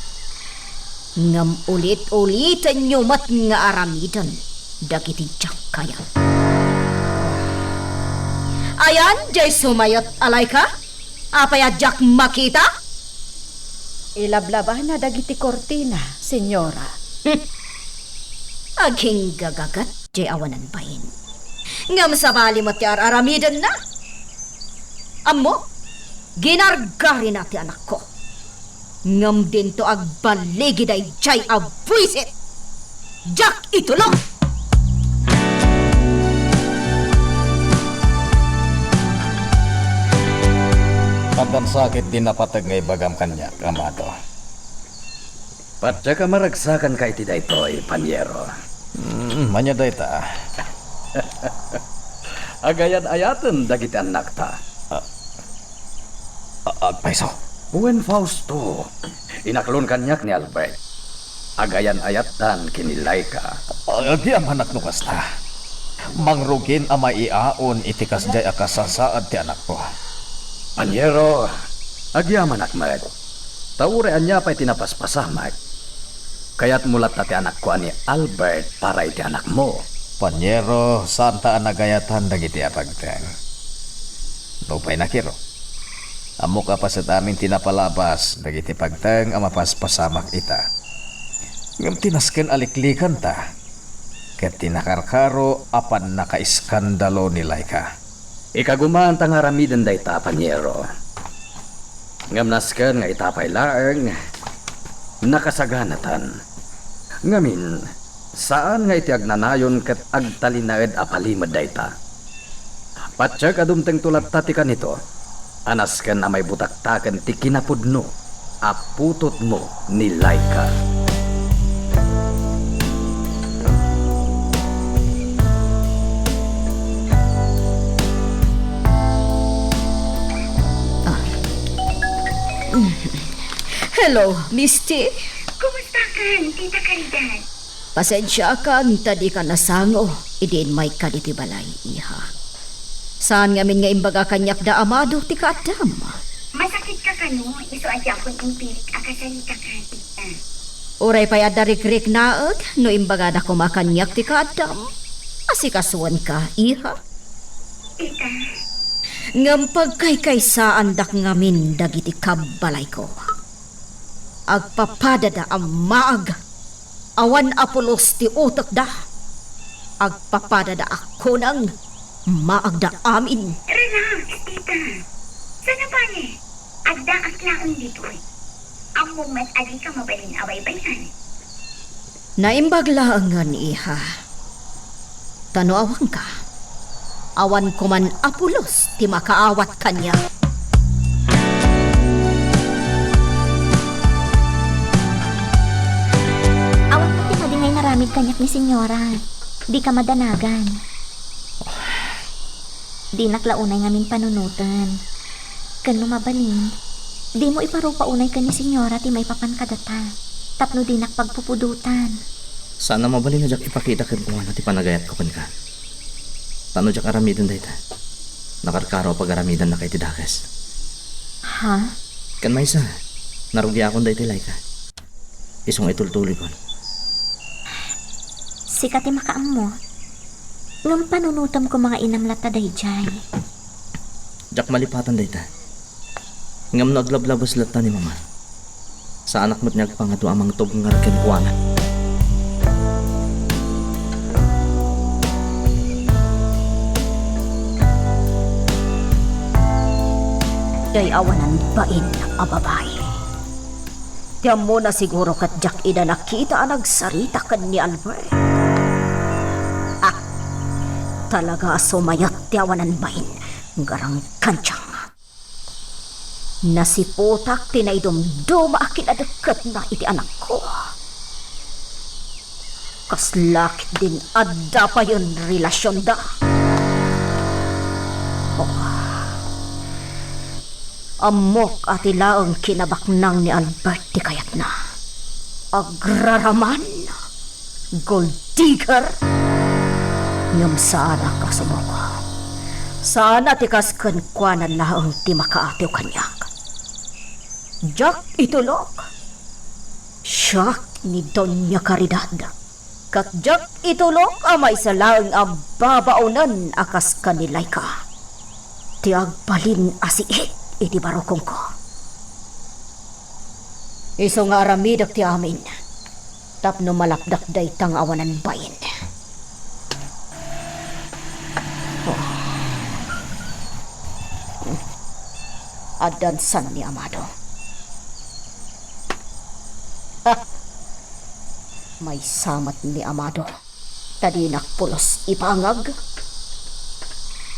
B: Ngam ulit-ulitan nyo mat nga aramidan. Dagiti jak kaya. Ayan, jay sumayot alay ka? Apay adyak makita?
I: Ilablaban na dagiti kortina, senyora.
B: Aging gagagat, jay awanan bahin. Ngam sa bali mo ti aramidan na. Amo, ginargari na ti anak ko. Ngam din to agbaligi day jay abwisit. Jak itulong!
H: Pandan sakit din napatag ngay bagam kanya, kamado. Patya ka maragsakan ka iti daytoy, panyero.
D: Manya day ta.
H: Agayan-ayatan dagiti anak ta.
D: Agpaiso.
H: Buen Fausto, inaklon kanyak ni Albert. Agayan-ayatan kinilay ka.
D: Agi ang anak nukas ta. Mangrugin ang maiaon itikas jay akasasaad ti anak ko.
H: Panyero, agyaman akmat. Taurean niya pa'y tinapaspasamak. Kaya't mulat na ti anak ko ani Albert para iti anak mo.
D: Panyero, santa anagayatan dagiti apagteng. Lupay nakiro. Amo ka pa sa amin tinapalabas dagiti pagteng ang mapaspasamak ita. Ngam tinasken aliklikan ta. Ket tinakarkaro apan nakaiskandalo nilay ka.
H: Ikagumaan tang aramidan day ta, panyero. Ngam nasken nga itapay laeng nakasaganatan. Ngamin, saan nga iti agnanayon ket agtalinaed apalimad day ta. Patsyag adumteng tulat tati ka nito. Anasken na may butaktaken ti kinapudno, aputot mo ni Laika.
B: Hello, Misty.
E: Kumusta ka, Tita Caridad?
B: Pasensya ka, tadi ka nasango. Idin may kaliti balay, iha. Saan ngamin nga imbaga kanyak da amado ti kaadam?
E: Masakit ka kano, iso adya akong impirik akasalita ka, Tita.
B: Uray pa'y adarik-rik naag, no imbaga da kumakanyak ti kaadam. Asikasuan ka, iha.
E: Tita,
B: Ngam pagkay-kaysaan dak ngamin dagiti kabbalay ko. Agpapadada ang maag. Awan apulos ti utak da. Agpapadada ako ng maag da amin.
E: relax, Tita. Sana ba ni? Agda ang klaon dito eh. Ang mumat adi ka mabalin away-bayan.
B: Naimbaglaangan iha. Tanoawang ka. Awan ko man apulos ti makaawat kanya.
E: Awan mo ti madingay naramid kanyak ni Senyora. Di ka madanagan. Di naklaunay ngamin panunutan. Kano mabalin, di mo iparupaunay ka ni Senyora ti may papan kadata. Tapno di nakpagpupudutan.
F: Sana mabalin na jak ipakita ken kung ano ti panagayat ko kan ka. Tano jak aramidan dayta. Nakarkaro pag aramidan na kay ti dakes.
E: Ha?
F: Kan may isa, narugi akong dayta ka. Isong itultuloy ko.
E: Sikat ti makaam mo. Ngam panunutam ko mga inamlata dayjay.
F: Jak malipatan dayta. Ngam naglablabas lata ni mama. Sa anak mo't niyag pangato amang tog ngarken kuana.
B: Day awanan bain a babae. Tiyan mo na siguro kat jak ida nakita ang nagsarita kan ni Albert. Ah, talaga sumayat ti awanan bain. Garang kansyang. Nasipotak tinaydumdum akin adekat na iti anak ko. Kaslakit din adda pa yun relasyon da. Amok at ilaang kinabaknang ni Albert di kayat na. Agraraman, gold digger, ngam sana kasumoko. Sana tikaskan kwa na laang ti makaatiw kanyak. Jak itulok. Siyak ni Doña Caridad. Kat jak itulok amay sa laang ang babaunan akas kanilay ka. ti agbalin asiit iti barokong ko. Iso nga aramidak ti amin, tapno malapdak day tang awanan bayin. Adansan ni Amado. May samat ni Amado. Tadinak pulos ipangag.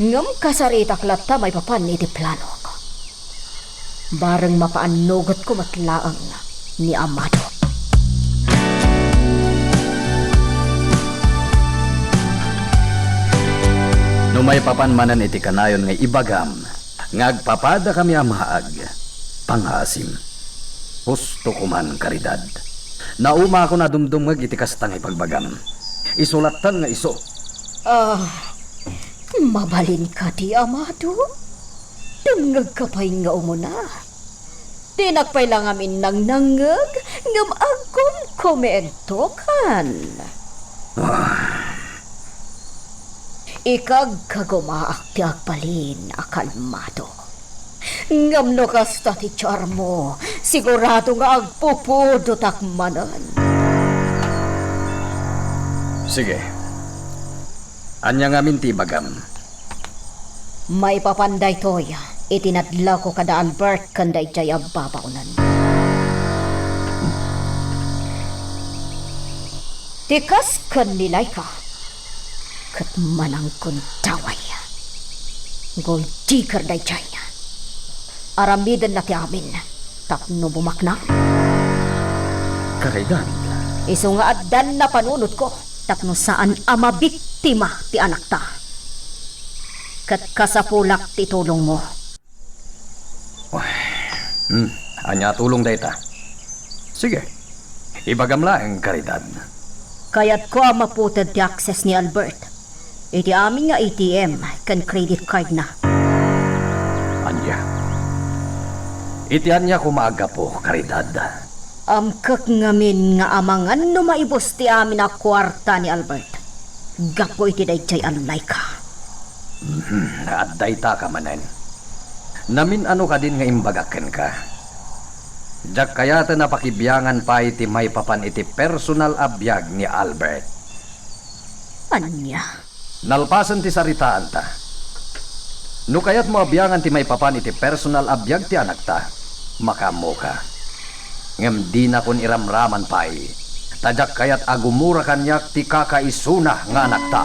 B: Ngam kasaritak lata may papan iti plano ko. Bareng mapaanugot ko matlaang ni Amado.
H: No may papanmanan iti kanayon nga ibagam, ngagpapada kami amaag, pangasim. Husto kuman karidad. Nauma ako na dumdumag iti kastang ipagbagam. Isulatan nga iso.
B: Mabalin ka ti Amado? Dungag ka pa'y nga umuna. Tinakpay lang amin nang nangag, ngam agum komento kan. Ikag kagumaak ti agbalin akalmado. Ngam no kasta ti charmo, sigurado nga agpupudot akmanan.
H: Sige. Anya nga minti bagam.
B: May papanday toy, itinadla ko kada Albert kanday jay agbabaunan. Tikas kan nilay ka, kat manang kun taway. Gold digger day jay. Aramidan na ti amin, tapno bumakna.
H: Karidad.
B: Iso nga addan na panunod ko, tapno saan ama biktima ti anak ta. Kat kasapulak ti tulong mo.
H: Anya tulong dayta. Sige. Ibagam lang karidad.
B: Kaya't ko ang maputad ti access ni Albert. Iti amin nga ATM kan credit card na.
H: Anya. Itian niya kumaaga po, karidad.
B: Amkak ngamin nga amangan no maibos ti amin na kwarta ni Albert. Gapo iti dayjay alulay ka.
H: At dayta ka manen. Namin ano ka din nga imbagaken ka. Diyak kayata na pakibiyangan pa iti may papan iti personal abiyag ni Albert.
B: Anya?
H: Nalpasan ti saritaan ta. No kayat mo abiyangan ti may papan iti personal abiyag ti anak ta, makamo ka. Ngem di na kun iramraman pay. Tadyak kayat agumura kanyak ti kakaisuna nga anak ta.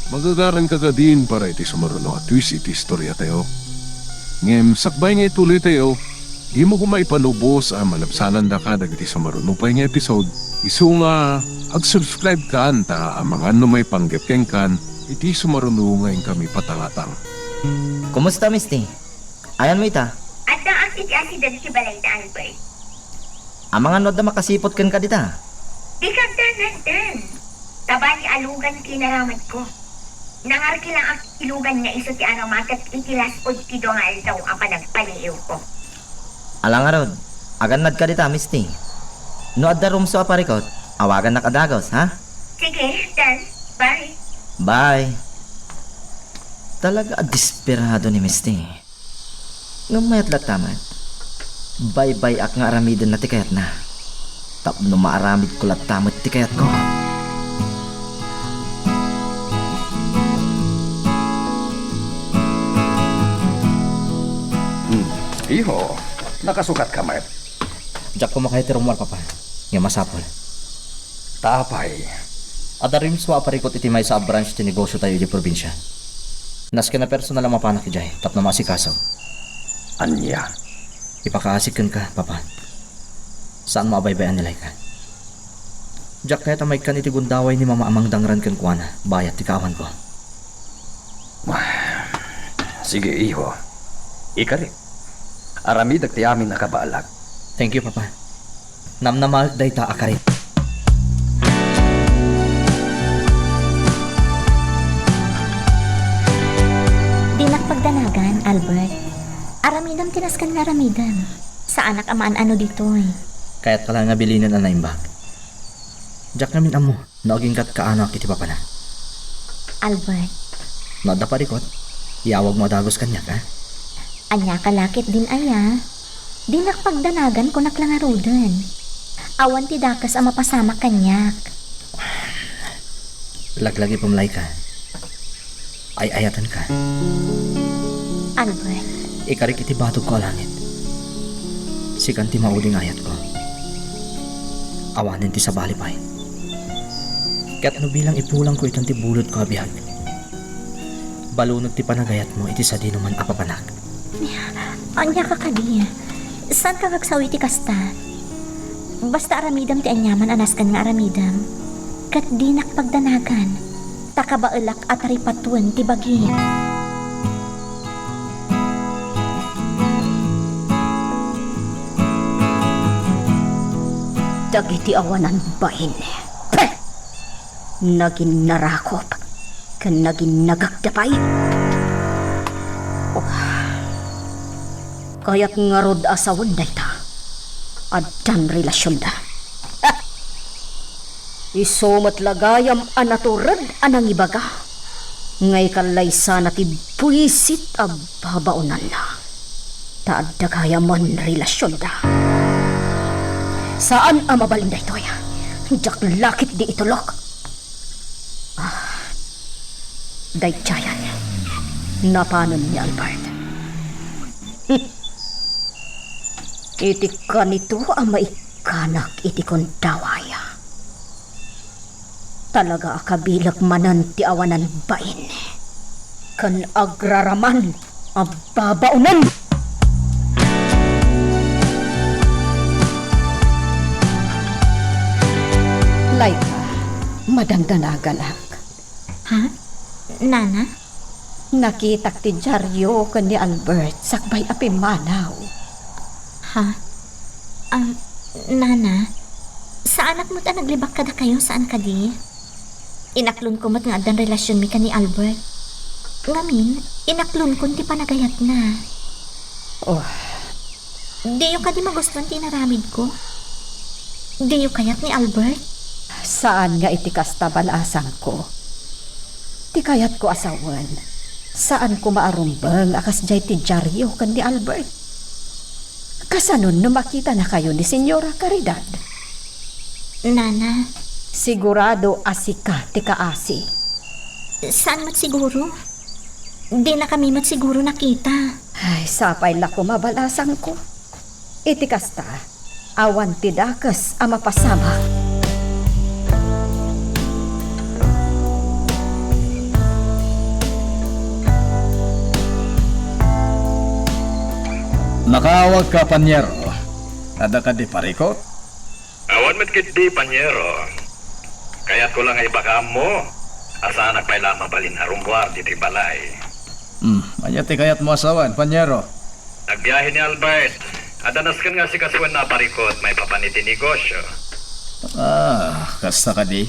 A: Magagaran ka ka din para iti sumaruno at twist iti istorya tayo. Ngem sakbay nga ituloy tayo, di mo kumaipanubos ang malabsanan da ka dagiti sumaruno pa nga episode. Isu nga ag-subscribe ka anta ang mga may panggepkeng kan iti sumaruno ngayon kami patangatang.
F: Kumusta, Misty? Ayan mo ita.
E: At ang asid-asidan si Balay na Albert.
F: Ang mga nod na makasipot kan ka dita.
E: Di kang dan. Taba ni alugan kinaramat ko. Nangarki lang ang ilugan nga iso ti aramat at itilas o ti dongal daw ang panagpaliw ko.
F: Alang nga rod, aganad ka dita, Misty. No adda room sa aparikot, awagan na kadagos, ha?
E: Sige, Dan. Bye.
F: Bye. Talaga desperado ni Misty. Ngamayat lataman. Bye-bye ak nga aramidin na tikayat na. Tapno maaramid ko latamot tikayat ko.
H: Iho, nakasukat ka, Mat.
F: Diyak ko makahiti rumwar, papa. Nga masapol.
H: Tapay.
F: Adarim swa aparikot iti may sa branch ti negosyo tayo di probinsya. Naski na personal ang mapanak ijay, tapno masikasaw.
H: Anya.
F: Ipakaasikan ka, papa. Saan mabaybayan nilay ka? Diyak kaya tamay kan iti gundaway ni mama amang dangran kan kuwana, bayat ti kawan ko.
H: Sige, iho. Ikari. Aramidag ti amin nakabaalag.
F: Thank you, papa. Namnamal day ta akarit.
E: Di nakpagdanagan, Albert. Aramidam tinaskan nga aramidam. Sa anak amaan ano dito eh.
F: Kaya't kala nga bilinan na naimbag. Diyak namin amo, naaging kat kaanak iti papa na.
E: Albert.
F: No, da parikot. Iawag mo dagos kanya ka.
E: Anya kalakit din aya. Di nakpagdanagan ko naklangarudan. Awan ti dakas ang mapasama kanyak.
F: Laglagi pamlay ka. Ay ayatan ka.
E: Albert,
F: Ikarik iti batog ko langit. Sikan ti mauding ayat ko. Awanin ti sa balipay. Kat ano bilang ipulang ko ikan ti bulod ko abiyag. Balunod ti panagayat mo iti sa dinuman apapanak.
E: anya ka kadi. Saan ka kagsawi ti kasta? Basta aramidam ti anyaman anas kan nga aramidam. Kat di nakpagdanagan. Takabaelak at ripatuan ti bagin.
B: Dagiti awanan bahin. Peh! Naging narakop. Kan naging nagagdapay. Oh. Kaya't nga rod asawan na ita. Adan relasyon da. Isomat lagayam anaturad anang ibaga. Ngay kalay sana ti buisit ab babaunan na. Taadagayaman relasyon da. Saan ang mabalin da ito ya? Jak lakit di itulok. Dayjayan. Napanon ni Albert. Iti ka nito ang maikanak iti kondawaya. Talaga akabilag manan ti awanan bain. Kan agraraman ang babaunan.
I: Laika, madangdanagalak.
E: Ha? Nana?
I: Nakitak ti Jaryo kan ni Albert sakbay api manaw.
E: Ha? Nana? Sa anak mo ta naglibak kada kayo? Saan ka di? Inaklon ko mat nga adan relasyon mi ka ni Albert. Ngamin, inaklon ko ti panagayat na.
I: Oh,
E: Di yung ka di magustuhan ti naramid ko? Di yung kayat ni Albert?
I: saan nga iti kasta balasang ko? Ti kayat ko asawan. Saan ko maarumbang akas jay ti Jaryo kan ni Albert? Kasanon no makita na kayo ni Senyora Caridad?
E: Nana,
I: Sigurado asika ti kaasi.
E: saan mat siguro? Di na kami mat siguro nakita.
I: Ay, sapay lako mabalasang ko. Iti kasta, awan ti dakas ang mapasama.
H: Nakawag ka, Panyero. Ada ka di parikot?
G: Awan met kit di panyero. Kaya't ko lang ay baka mo. Asa anak pa'y lama balin harumbuar di balay.
H: Manyati kayat mo asawan, Panyero.
G: Nagbiyahe ni Albert. Adanas kan nga si Kaswan na parikot may papaniti negosyo.
H: Kasta ka di.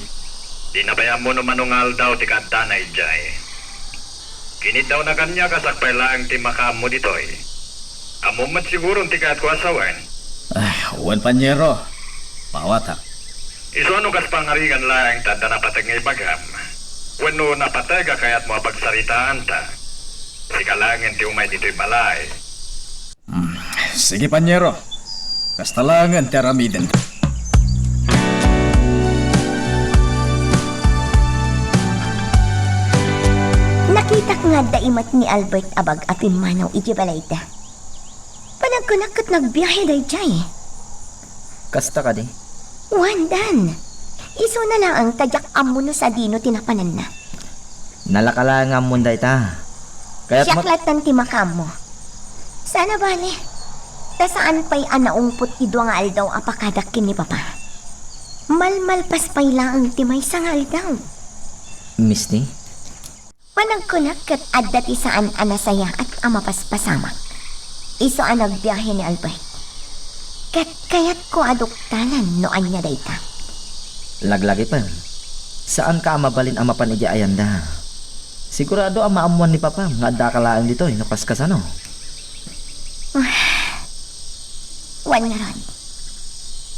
G: Di nabayaan mo no manungal daw ti kantanay jay. Kinit daw na kanya kasakpay lang ti makamo ditoy. Amumat siguro ti kaat ko asawan.
H: Uwan, Panyero. Pawat ha.
G: Iso ano kas pangarigan lang tanda na patag ngay bagam. Wano napatay ka kaya't mo pagsaritaan ta. Si kalangin ti umay dito'y balay.
H: Sige, Panyero. Kasta langan ti aramiden.
E: Nakita nga daimat ni Albert abag apim manaw iti balay da. Panagkunak kat nagbiyahe day jay.
F: Kasta ka di?
E: Wandan. Iso na lang ang tadyak amuno sa dino tinapanan na.
F: Nalakalangan mo day ta. Kaya't
E: Siyaklatan ti makam mo. Sana bale. Ta saan pa'y anaungpot ti nga aldaw apakadak kin ni Papa. Malmalpas pa'y lang ti may sangal daw.
F: Misty?
E: Panagkunak kat adda ti saan anasaya at amapaspasama. Iso ang nagbiyahe ni Albert. Kat kayat ko aduktanan noan niya dayta.
F: Laglagi pa. Saan ka mabalin ang mapanigi ayanda? Sigurado ang maamuan ni Papa nga adda kalaan dito napaskas ano.
E: Wan nga ron.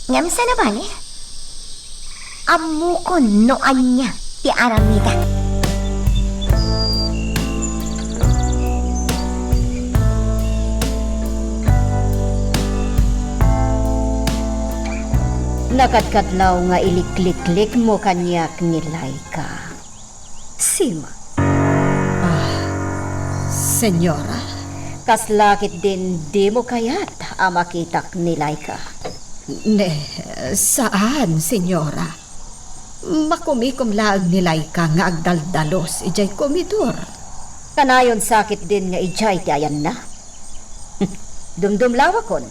E: Ngamsa na bale? Amukon noan niya ti aramida.
B: Nakadkadlaw nga ilikliklik mo kanyak ni Laika. Sima.
I: Senyora,
B: Kaslakit din di mo kayat amakitak ni Laika.
I: ne, saan, senyora? Makumikom laang nilay ka nga agdaldalos ijay komidor.
B: Kanayon sakit din nga ijay ti ayan na. Dumdumlawakon.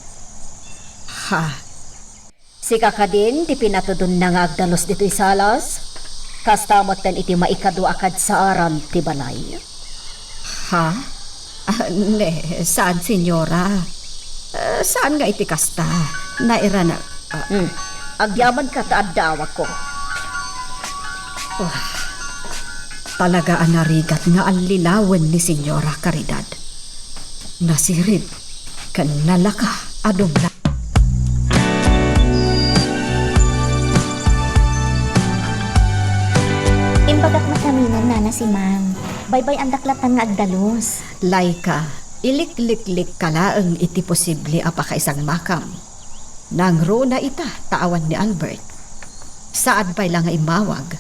I: Ha,
B: Sika ka din ti pinatudon na nga agdalos dito'y salas. Kastamot tan iti maikado akad sa aram ti balay.
I: ha? Ne, saan, senyora? Saan nga iti kasta? Naira na,
B: Agyaman ka taadawak ko.
I: talaga ang narigat nga alilawan ni Senyora Caridad. Nasirid, kanalaka, adong na.
E: Imbagak mataminan na si Mang. Baybay ang daklatan nga agdalos.
I: Laika, ilikliklik ka laang iti posible apakaisang makam. Nang rona ita, taawan ni Albert. Saan pa'y lang nga imawag?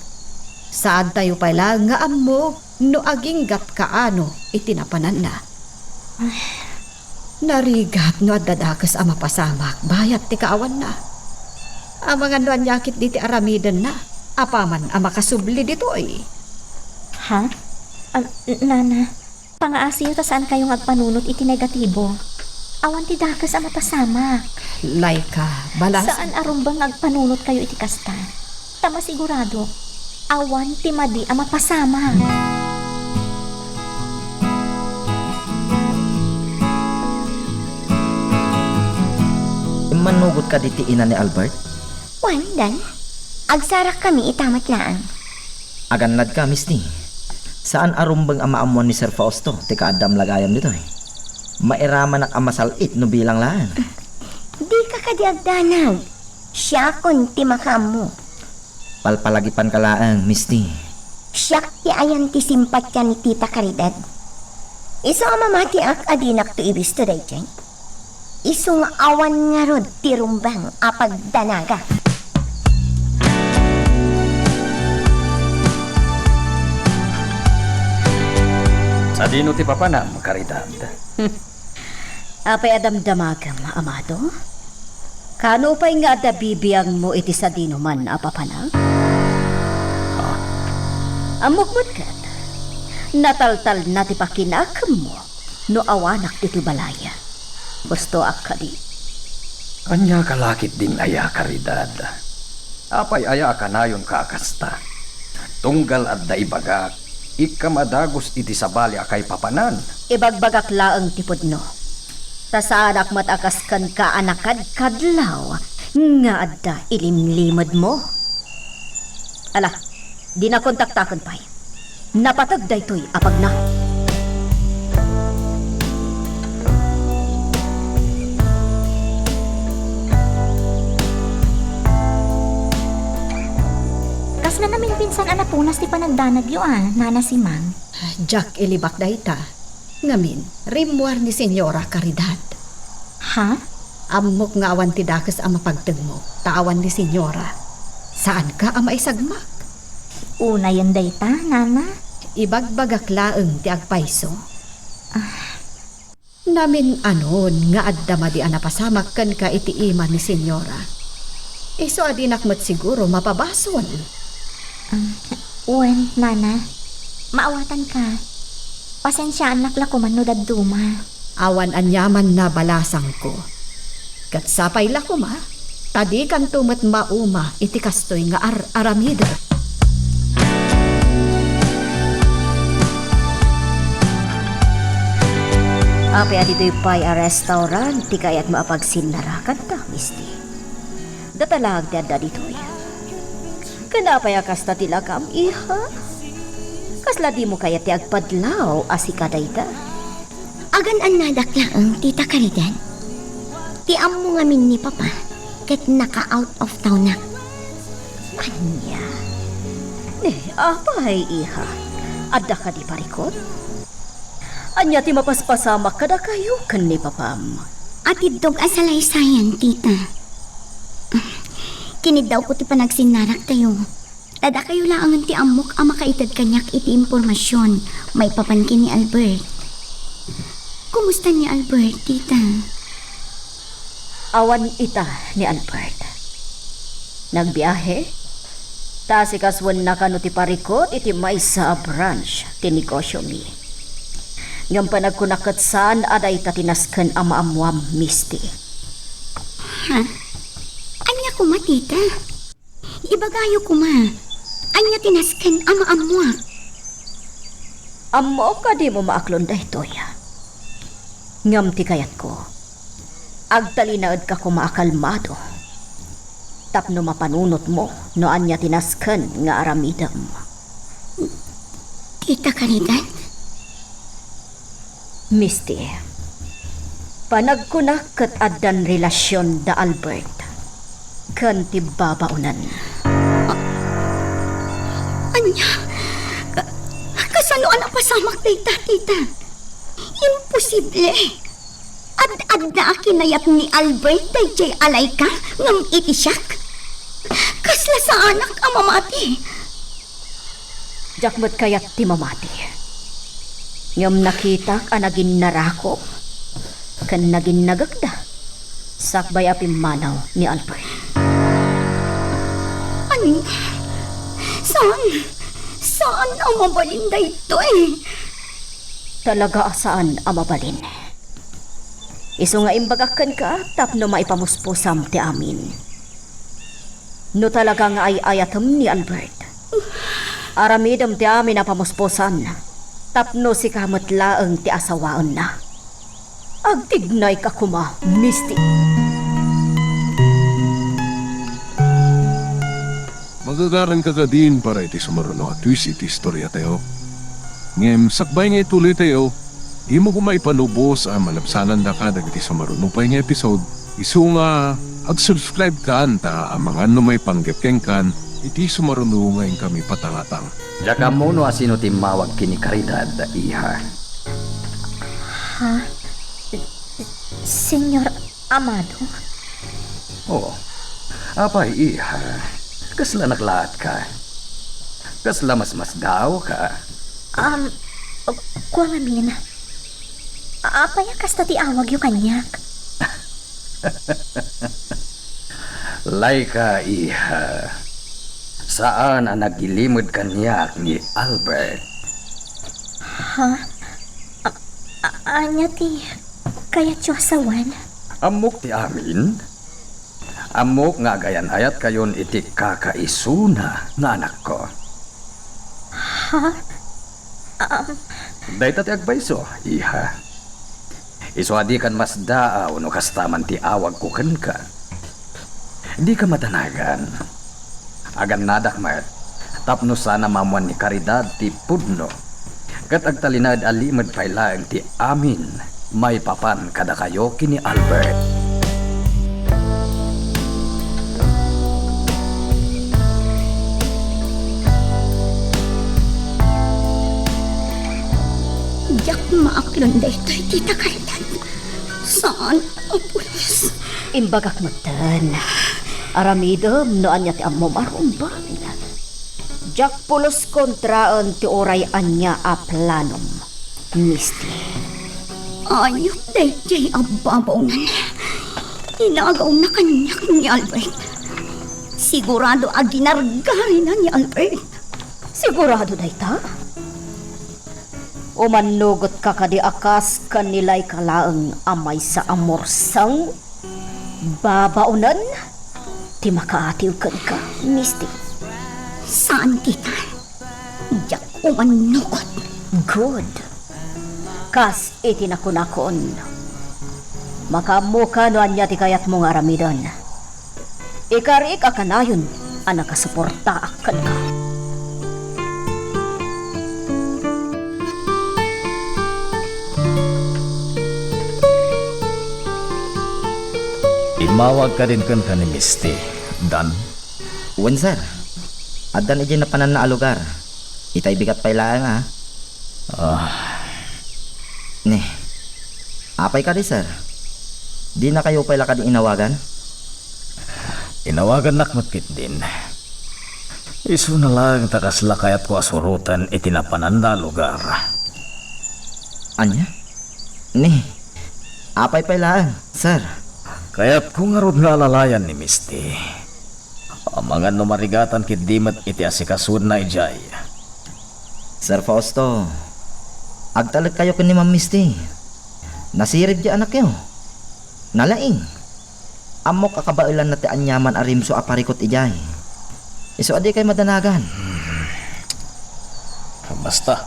I: Saan tayo pa'y lang nga amo no aginggat kaano itinapanan na? Narigat no adadakas ang mapasamak, bayat ti kaawan na. Ang mga nuan yakit diti aramidan na, apaman ang makasubli dito'y.
E: Ha? Nana, pangaasiyo ta saan kayong agpanunot iti negatibo? Awan ti dakas ang mapasamak.
I: Laika, balas.
E: Saan arumbang agpanunot kayo iti kasta? Tama sigurado, awan ti madi ang mapasamak.
F: Manugot ka diti ina ni Albert?
E: Wandan, agsarak kami itamat laang.
F: Aganlad ka, misti. Saan arumbang ang maamuan ni Sir Fausto? Tika Adam lagayam dito eh. Mairaman ang amasalit no bilang laan.
E: Di ka kadiagdanag. Siya kun ti makamu.
F: Palpalagipan ka laang, misti.
E: Siya ti ayan ti simpatya ni Tita Caridad. Iso ang mamati ak adinak to ibis to dayjay. Iso nga awan nga rod ti rumbang apag danaga.
D: Sa dino ti papanam, Caridad.
B: Apay adamdamagam, amado? Kano pa'y nga ada bibiyang mo iti sa dino man apapanag? Amukmut kat. Nataltal na ti pakinakam mo no awanak ti balaya. Gusto ak ka di.
D: Kanya kalakit din aya, Caridad. Apay aya ka nayon kakasta. Tunggal at daibagak, ikamadagos iti sabali akay papanan.
B: Ibagbagak laang tipod no. Tasaanak matakas kan ka anakad kadlaw nga adda ilimlimod mo. Ala, di na kontaktakon pa'y. Napatag daytoy apag na.
E: Kas na namin pinsan anapunas ti panagdanag yo nana si Mang.
I: Jack ilibak dayta. Ngamin, rimwar ni Senyora Caridad.
E: Ha?
I: Amok nga awan ti dakas ang mapagtag mo. Taawan ni Senyora. Saan ka ang maisagmak?
E: Una yan dayta, nana.
I: Ibagbagak laeng ti agpaiso. Namin anon nga adda madi anapasamak kan ka iti ima ni Senyora. Iso adinak mat siguro mapabason.
E: Uwen, nana. Maawatan ka. Pasensyaan naklako man no dadduma.
I: Awan anyaman na balasang ko. Kat sapay lako ma, tadi kan tumat mauma iti kastoy nga aramida.
B: Apay adito'y pa'y a restaurant, ti kaya't maapagsinarakan ta, misti. Datalag ti adda dito'y. Kanapay akasta ti lakam, iha? Kasla di mo kaya ti agpadlaw, asikaday ta.
E: Agan an nadaklaan, Tita Caridad. Ti amo ngamin ni Papa, ket naka-out of town na.
B: Anya? Apay, iha? Adda ka di parikot? Anya ti mapaspasamak kada kayo kan ni papam.
E: Atid dog asalaysayan, Tita. Kinid daw ko ti panagsinarak tayo. Tada kayo laangan ti amok ang makaitad kanyak iti impormasyon. May papankin ni Albert. Kumusta ni Albert, tita?
C: Awan ita ni Albert. Nagbiyahe? Tasikaswan na kano ti parikot iti may sa branch ti negosyo mi. Ngam panagkunakat saan aday tatinasken ang maamuam misti.
E: Ha? Anya kuma, tita? Ibagayo kuma. Anya tinasken ama amwa.
C: Amo ka di mo maaklon dahitoy. Ngam ti kayat ko. Agtalinaad ka kumaakalmado. Tapno mapanunot mo no anya tinasken nga aramidam.
E: Tita Caridad?
C: Misti, panagkunak kat addan relasyon da Albert. Kan ti babaunan.
E: Anya? Kasano anak pasamak dayta, tita? Imposible. Ad na kinayat ni Albert day alay ka ngam iti siyak. Kasla sa anak ang mamati.
C: Jakmat kayat ti mamati. Ngam nakitak anagin narako. Kan nagin nagagda. Sakbay apim manaw ni Albert.
E: Anya? Saan ang mabalin dayto eh?
C: Talaga saan ang mabalin? Iso nga imbagakan ka, tapno maipamuspusam ti amin. No talaga nga ay ayatam ni Albert. Aramidam ti amin na pamuspusan, tapno si kamot laeng ti asawaan na. Agtignay ka kuma, Misty.
A: Magagaran ka ka din para iti sumaruno at twist iti istorya tayo. Ngem, sakbay nga ituloy tayo, imo kumay panubos ang malabsanan da ka dagiti sumaruno pa nga episode. Isu nga, ag-subscribe ka anta ang mga may panggapkeng kan, iti sumaruno ngayon kami patangatang.
H: Jaka mo no asino ti mawag kini Caridad, iha.
E: Ha? Senyor Amado?
H: Oh, apay iha. Kasla naklaat ka. Kasla mas daw ka.
E: Kuang amin. Apa ya kasta ti awag yu kanyak?
H: Laika iha. Saan ang nagilimod kanyak ni Albert?
E: Ha? Anya ti kaya asawan?
H: Amok ti amin? Amok nga gayan ayat kayon iti kakaisuna na anak ko.
E: Ha?
H: Dahita ti agbayso, iha. Iso adi kan mas daaw no kastaman ti awag ko ken ka. Di ka matanagan. Agan nadakmat, tapno sana mamuan ni Caridad ti pudno. Kat agtalinad alimod pailaeng ti amin, may papan kada kayo kini Albert.
E: Yak maaklon daytoy tita Caridad. Saan ang pulis?
C: Imbagak matan. Aramidam no anya ti ammo marumbang. Jak pulos kontraan ti oray anya a planom. Misty.
E: Ayot dayjay ababaunan. Inagaw na kanyak ni Albert. Sigurado aginargari na ni Albert.
C: Sigurado dayta? O manugot ka kadi akas kanilay kalaang amay sa amorsang babaunan? Ti makaatiw ka, Misty.
E: Saan tita? Yak umanugot.
C: Good. Kas itinakon-akon. Makamuka no anya ti kayat mong aramidon. Ikari ka kanayon, ang nakasuporta akan ka.
D: Imawag ka rin kanta ni Misty, Dan.
F: Uwan, sir. Adan iti na panan na alugar. Itay bigat pailaan, ha? Ne. Apay ka di, sir. Di na kayo pala ka di inawagan?
H: Inawagan nakmatkit din. Isu na lang takas lakayat ko asurutan itinapanan na lugar.
F: Anya? Ni, apay pailaan, sir.
H: Kaya't kung arod nga alalayan ni Misty, ang mga numarigatan kit dimat iti asikasun na ijay.
F: Sir Fausto, agtalag kayo kun ni Ma'am Misty. Nasirib di anak yo. Nalaing. Amok kakabailan na ti anyaman arimso aparikot ijay. Iso adi kay madanagan.
H: Basta,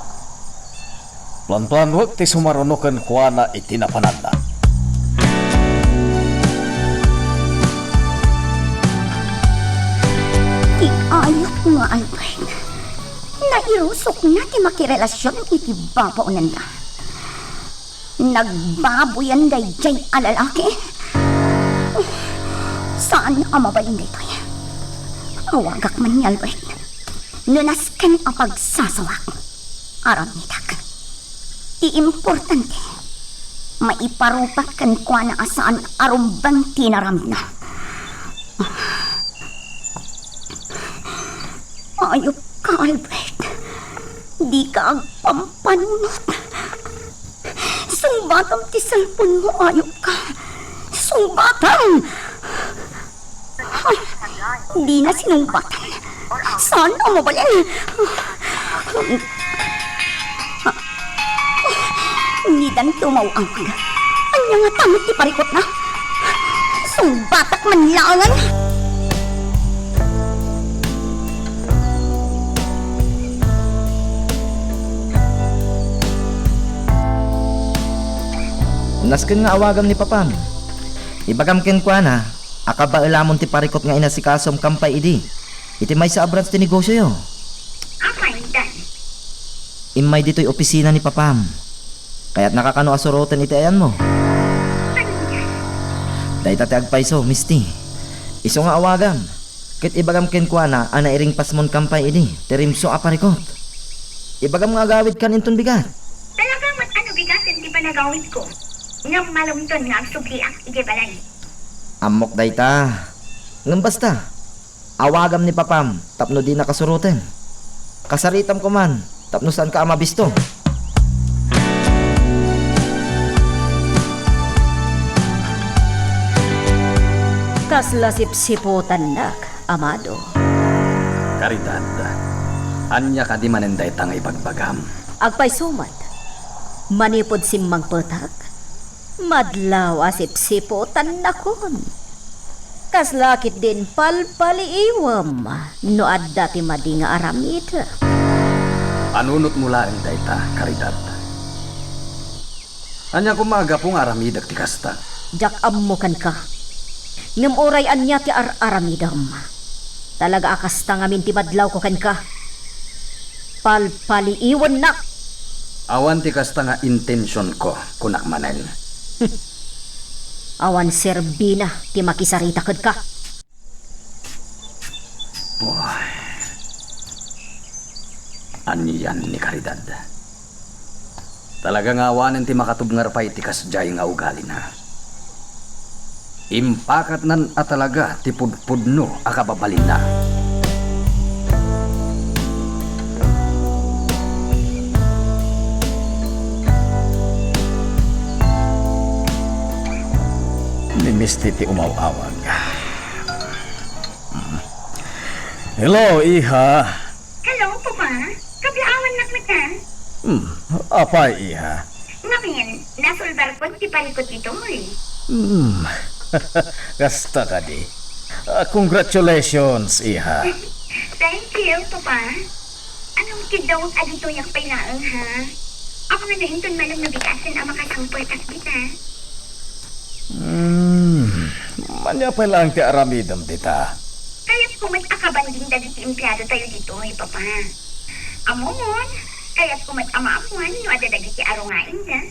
H: plan-plan wag ti sumarunukan kuha na itinapananda.
E: Ti ayok nga, Albert. Nairusok na ti makirelasyon iti babaunan da. Nagbaboyan day jay alalaki. Saan ang mabalin dito? Awagak man ni Albert. Nunaskan ang pagsasawak. Aramitak. Ti importante. Maiparupat kan kwa na asaan arumbang tinaram na. Ayop ka, Albert. Di ka agpampanunot. Sungbatam ti cellphone mo, ayop ka. Sungbatam! Di na sinumbatan. Saan ang mabalin? Hindi dan tumawag. Anya nga tamit ti parikot na. Sungbatak man langan.
F: Nasken nga awagam ni Papam. Ibagam ken kwa na, akabailamon ti parikot nga inasikasom kampay idi. Iti may sa abrans ti negosyo yo.
E: Apay dan.
F: Imay dito'y opisina ni Papam. Kaya't nakakano asuroten iti ayan mo. Dahil tate agpaiso, Misty. Iso nga awagam. Kit ibagam ken kwa na, ana iring pasmon kampay idi. Terimso aparikot. Ibagam nga agawid kan inton bigat.
E: Talagang mat ano bigatin di pa nagawid ko. Ngam malumton nga ang subliak iti balay.
F: Amok dayta. Ngam basta. Awagam ni Papam, tapno di nakasurutin. Kasaritam ko man, tapno saan ka amabisto.
C: Kasla sipsipotan nak, amado.
H: Karidad, anya ka di manenday tangay bagbagam.
C: Agpay sumat. Manipod simmang petak. Madlaw asipsipotan nakon. Kaslakit din palpaliiwam. No adda ti madi nga aramid.
H: Anunot mula ang dayta, Karidad. Anya kumaga pong aramidag ti kasta.
C: Jak ammukan ka. Ngem oray anya ti aramidam. Talaga akasta ngamin ti madlaw ko kan ka. Palpaliiwan nak.
H: Awan ti kasta nga intensyon ko kunak manen.
C: Awan serbina ti makisarita kud ka.
H: Aniyan ni Karidad. Talaga nga awanan ti makatubngar pa iti kasjay nga ugali na. Impakat nan at talaga ti pudpudno akababalin na. Ni Misty ti umawawag. Hello, Iha.
E: Hello, Papa. Kablaawan nak mata.
H: Apa, Iha?
E: Ngamin, nasulbar ko ti parikot ito mo eh.
H: Kasta ka di. Congratulations, Iha.
E: Thank you, Papa. Anong kidawag adito yak pailaang ha? Ako nga nahinton malang nabigasan ang makasangpot at kita.
H: Manya pa lang ti aramidam dita.
E: Kaya't kumat akabanding dagiti empleyado tayo dito eh, Papa. Amon, kaya't kumat amaamuan no ada dagiti arungain da.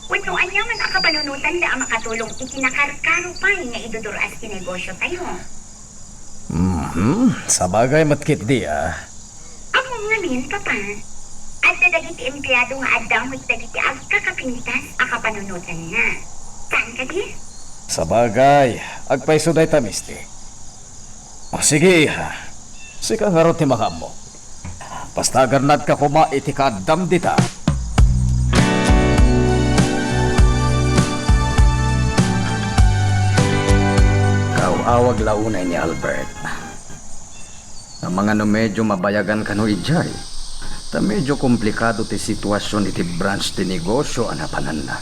E: Wano anya man akapanunutan da ang makatulong itinakarkaro pa nga iduduras ti negosyo tayo.
H: Sabagay matkit di
E: Amon nga min, Papa. Ada dagiti empleyado nga adamot dagiti agkakapinitas akapanunutan na. Saan ka di?
H: Sabagay, agpaiso day ta, Misty. Sige, sika nga ron ti makamo. Basta garnad ka kuma iti kadam dita. Awag launay ni Albert. Ang mga no medyo mabayagan ka no ijay. Ta medyo komplikado ti sitwasyon iti branch ti negosyo anapanan na.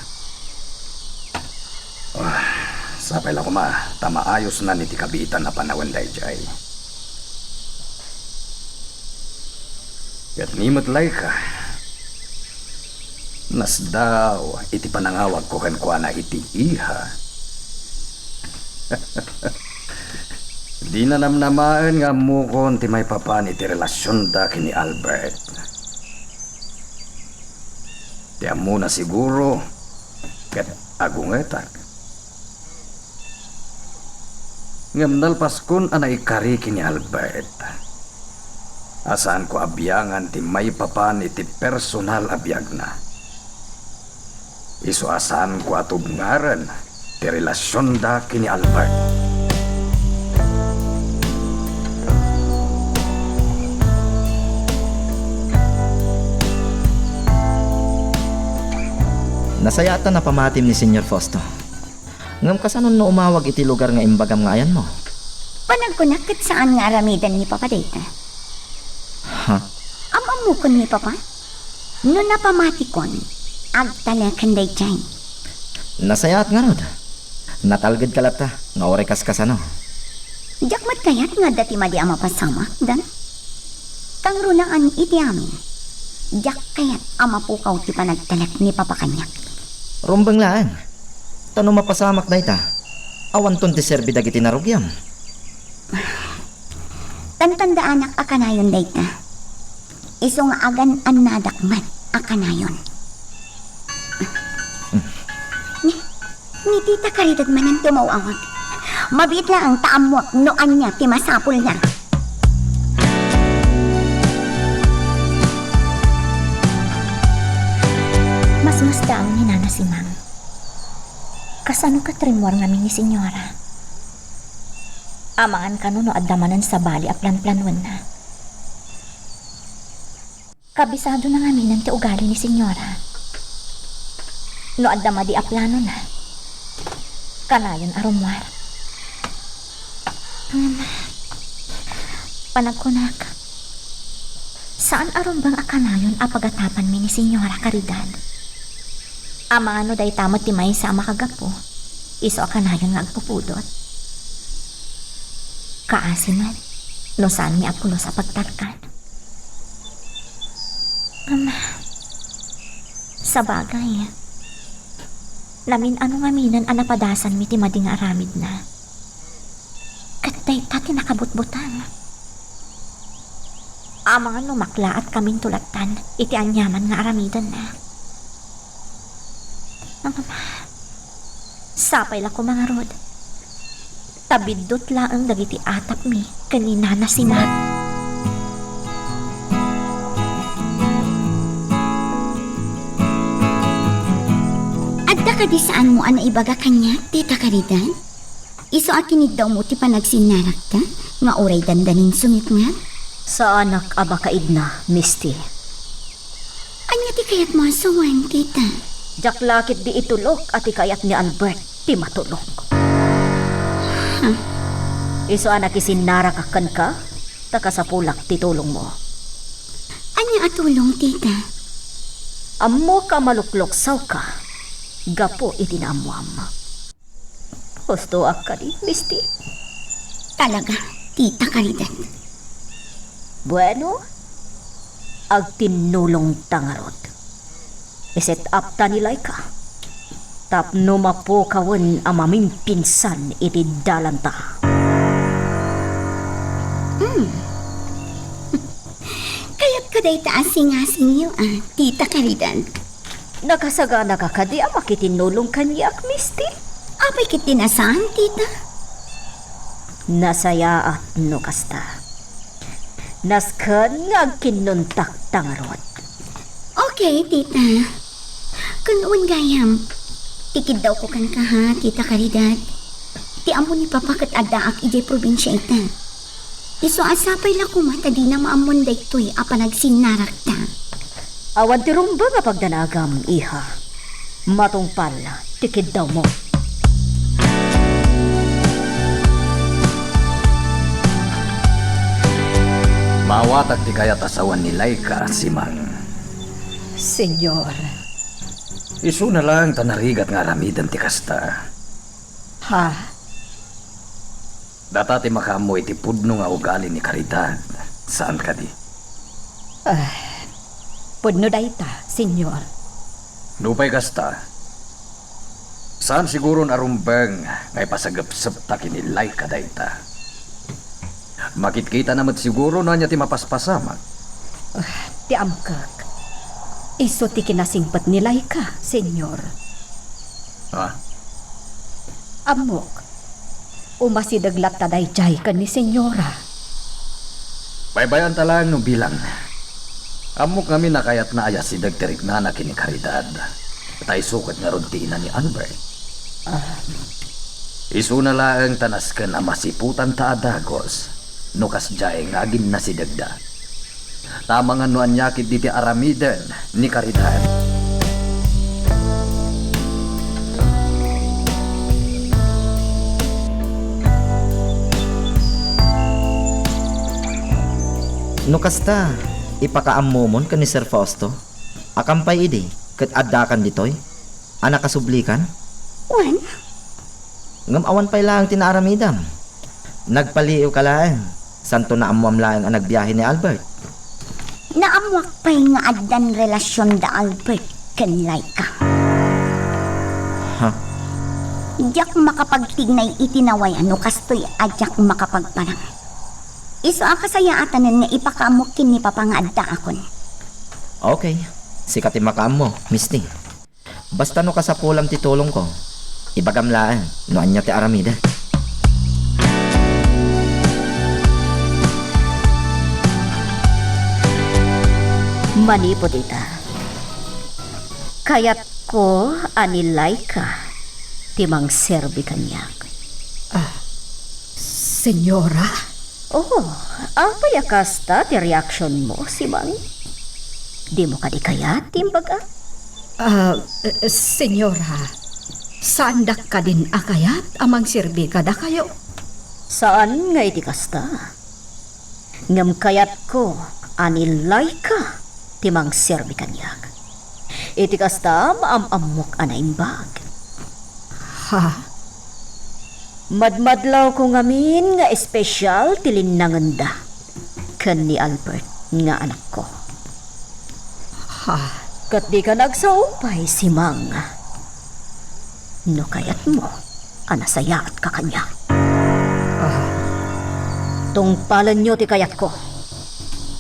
H: Sapay lang kuma, tamaayos na ni ti kabitan na panawan da ijay. Kat nimot lay ka. Nas daw, iti panangawag ko kan kuana iti iha. Di na namnamaan nga mo kon ti may papan iti relasyon da kini Albert. Di mo na siguro ket agungetak. Ngamnal paskon anay kari kini Albert. Asaan ko abyangan ti may papan iti personal abiyag na. Isu asaan ko atubngaran ti relasyon da kini Albert.
F: Nasayata na pamatim ni Senyor Fausto. Ngam kasanon no umawag iti lugar nga imbagam nga ayan mo.
E: Panagkunakit saan nga aramidan ni Papa Data?
F: Ha?
E: Amamukon ni Papa? No napamatikon, agtalakan day dyan.
F: Nasayat nga rod. Natalgid kalata nga orekas kasano.
E: Jakmat kayat nga dati madi ama pasama, dan? Kang runaan iti amin. Jak kayat ama pukaw ti panagtalak ni Papa kanya.
F: Rumbang laan. Tano mapasamak na ita. Awan ton ti serbi dagiti narugyam.
E: Tantanda anak akanayon dayta. Iso nga agan an nadakmat akanayon. Ni Tita Caridad man ang tumawawag. Mabit lang ang taamwak noan niya ti masapul na.
C: Mas daang ni Nana si Mang. Kasano ka trimwar ngamin ni Senyora? Amangan ka no adamanan sa bali a plan-planwan na. Kabisado na ngamin ang ti ugali ni Senyora. No adama di a plano na. Kanayon arumwar. Panagkunak. Saan arumbang akanayon a pagatapan mi ni Senyora Caridad? Ama ano day tamot ti may sa makagapo. Iso akanayon nga agpupudot. Kaasin man. No saan mi apulo sa pagtarkan. Sa bagay. Lamin ano nga minan anapadasan mi ti mading aramid na. Katay tati nakabutbutan. Amang ano makla at kaming tulatan. Iti anyaman nga aramidan na. Sapay la ko mga rod. Tabidot laang dagiti atap mi kanina na sinat.
E: Adda ka di saan mo ana ibaga kanya, Tita Caridad? Iso akinid daw mo ti panagsinarak ta, nga oray dandanin sungit nga?
B: Sa anak aba kaidna, Misty.
E: Anya ti kayat mo asuwan, Tita?
B: Jaklakit di itulok at ikayat ni Albert ti matulok. Iso anak isinara kakan ka, takasapulak ti tulong mo.
E: Anya atulong, Tita?
B: Ammo ka malukloksaw ka, gapo itinamuam. Gusto ka di, Misty?
E: Talaga, Tita Caridad.
B: Bueno, agtinulong tangarot. Iset up ta nilay ka. Tapno mapo kawan amaming pinsan iti dalanta.
E: Kayat ka day taasing-asing yung Tita Caridad.
B: Nakasagana ka kadi makitinulong kanyak, Misty?
E: Apay kit tinasahan, Tita?
B: Nasaya at no kasta. Naskan nga kinuntak tangarot.
E: Okay, Tita. Kunoon gayam. Tikid daw ko kan ka ha, Tita Caridad. Ti amo ni Papa kat adaak ijay probinsya ita. Iso asapay la ko mata di na maamon daytoy apa nagsinarak ta.
B: Awan ti rumba nga pagdanagam, iha. Matungpal, tikid daw mo.
H: Mawatag ti kayat asawan ni Laika, si Mang.
B: Senyor,
H: Isu na lang tanarigat nga ramidan ti kasta.
B: ha?
H: Data ti makamoy ti pudno nga ugali ni Caridad. Saan ka di?
B: Pudno dayta, senyor.
H: Nupay kasta. Saan siguro narumbang ngay pasagapsap ta kini Laika dayta? Makitkita naman siguro na niya ti mapaspasamak.
B: Ti amkak. Iso ti kinasingpat ni Laika, senyor.
H: Ha?
B: Amok. Umasidaglat ta dayjay kan ni senyora.
H: Baybayan talang no bilang. Amok kami nakayat na ayas si Dagterik na kini Caridad. Tay sukat nga ron ti ina ni Albert. Isu na lang tanas ka na masiputan ta adagos. No kasjay nga agin na si Dagda. Tama nga no anyakit diti aramiden ni Caridad.
F: No kasta, ipakaamumon ka ni Sir Fausto. Akampay idi, kat adakan ditoy. Anak kasublikan.
E: Wan,
F: Ngamawan pa'y lang tinaramidam. Nagpaliw ka lang. Santo na amuam lang ang nagbiyahe ni Albert.
E: naamwak pa'y nga addan relasyon da Albert ken Laika.
F: Ha?
E: Diyak makapagtignay itinaway ano kastoy adyak makapagparang. Iso akasayatanan nga ipakamukin ni Papa nga adda akon.
F: Okay. Sikati makaam mo, Misty. Basta no kasapulam ti tulong ko. Ibagamlaan, no anya ti aramida.
B: Manipo dita. Kayat ko anilay ka. Timang serbi kanyak.
I: Senyora?
B: Oh, ang payakasta ti reaction mo, si Mang. Di mo ka di kaya, timbaga?
I: Senyora, saan dak ka din akayat amang sirbi ka da kayo?
B: Saan nga iti kasta? Ngam kayat ko, anilay ka, timang serbi kanyak. Iti kasta, maamamok anaimbag.
I: Ha?
B: Madmadlaw ko ngamin nga espesyal tilinanganda kan ni Albert nga anak ko.
I: Ha?
B: Kat di ka nagsaupay si Mang. No kayat mo, anasayaat ka kanya. Tungpalan nyo ti kayat ko.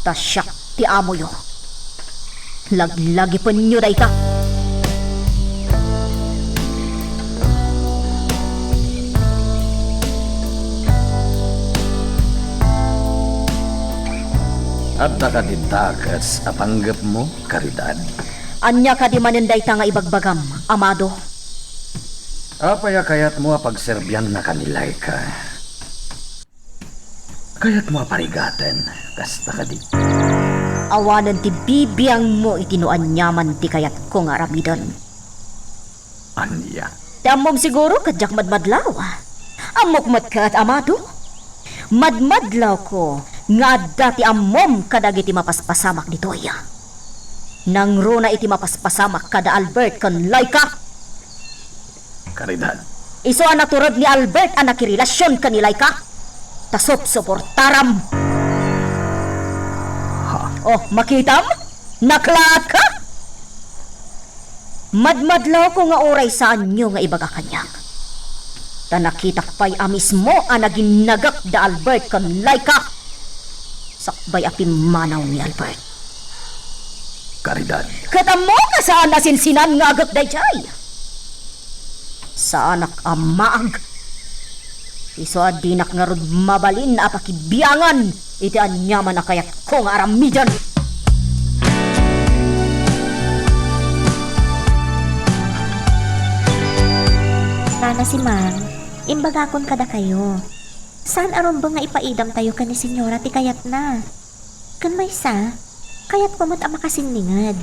B: Tasyak ti amo yo. Laglagi pa nyo day ka.
H: At nakadintakas apanggap mo, Caridad.
B: Anya ka di maninday ta nga ibagbagam, amado.
H: Apaya kayat mo pagserbyan na kanilay ka. Kayat mo parigatan, kasta ka di.
B: Awanan ti bibiyang mo itinuan nyaman ti kayat ko nga aramidon.
H: Anya.
B: Tamom siguro kadyak madmadlaw. Amok mat ka at amado. Madmadlaw ko nga dati amom kadag iti mapaspasamak ditoy. Nang runa iti mapaspasamak kada Albert kan Laika.
H: Caridad.
B: Iso ang naturod ni Albert ang nakirelasyon kan ni Laika. Tasop suportaram. Oh, makitam? Naklaat ka? Madmadlaw ko nga oray saan nyo nga ibaga kanyak. Ta nakitak pa'y amis mo ang naginagak da Albert kan Laika. Sakbay api manaw ni Albert.
H: Caridad.
B: Katam mo ka saan nasinsinan nga agak dayjay. Sa anak amaag. Iso adinak nga rod mabalin na apakibiyangan. Iti anyaman na kayat kong aramidan.
E: Sana si Mang, imbagakon kada kayo.
C: Saan aron ba nga ipaidam tayo ka ni senyora ti kayat na? Kan may sa, kayat kumot ang makasinlingad.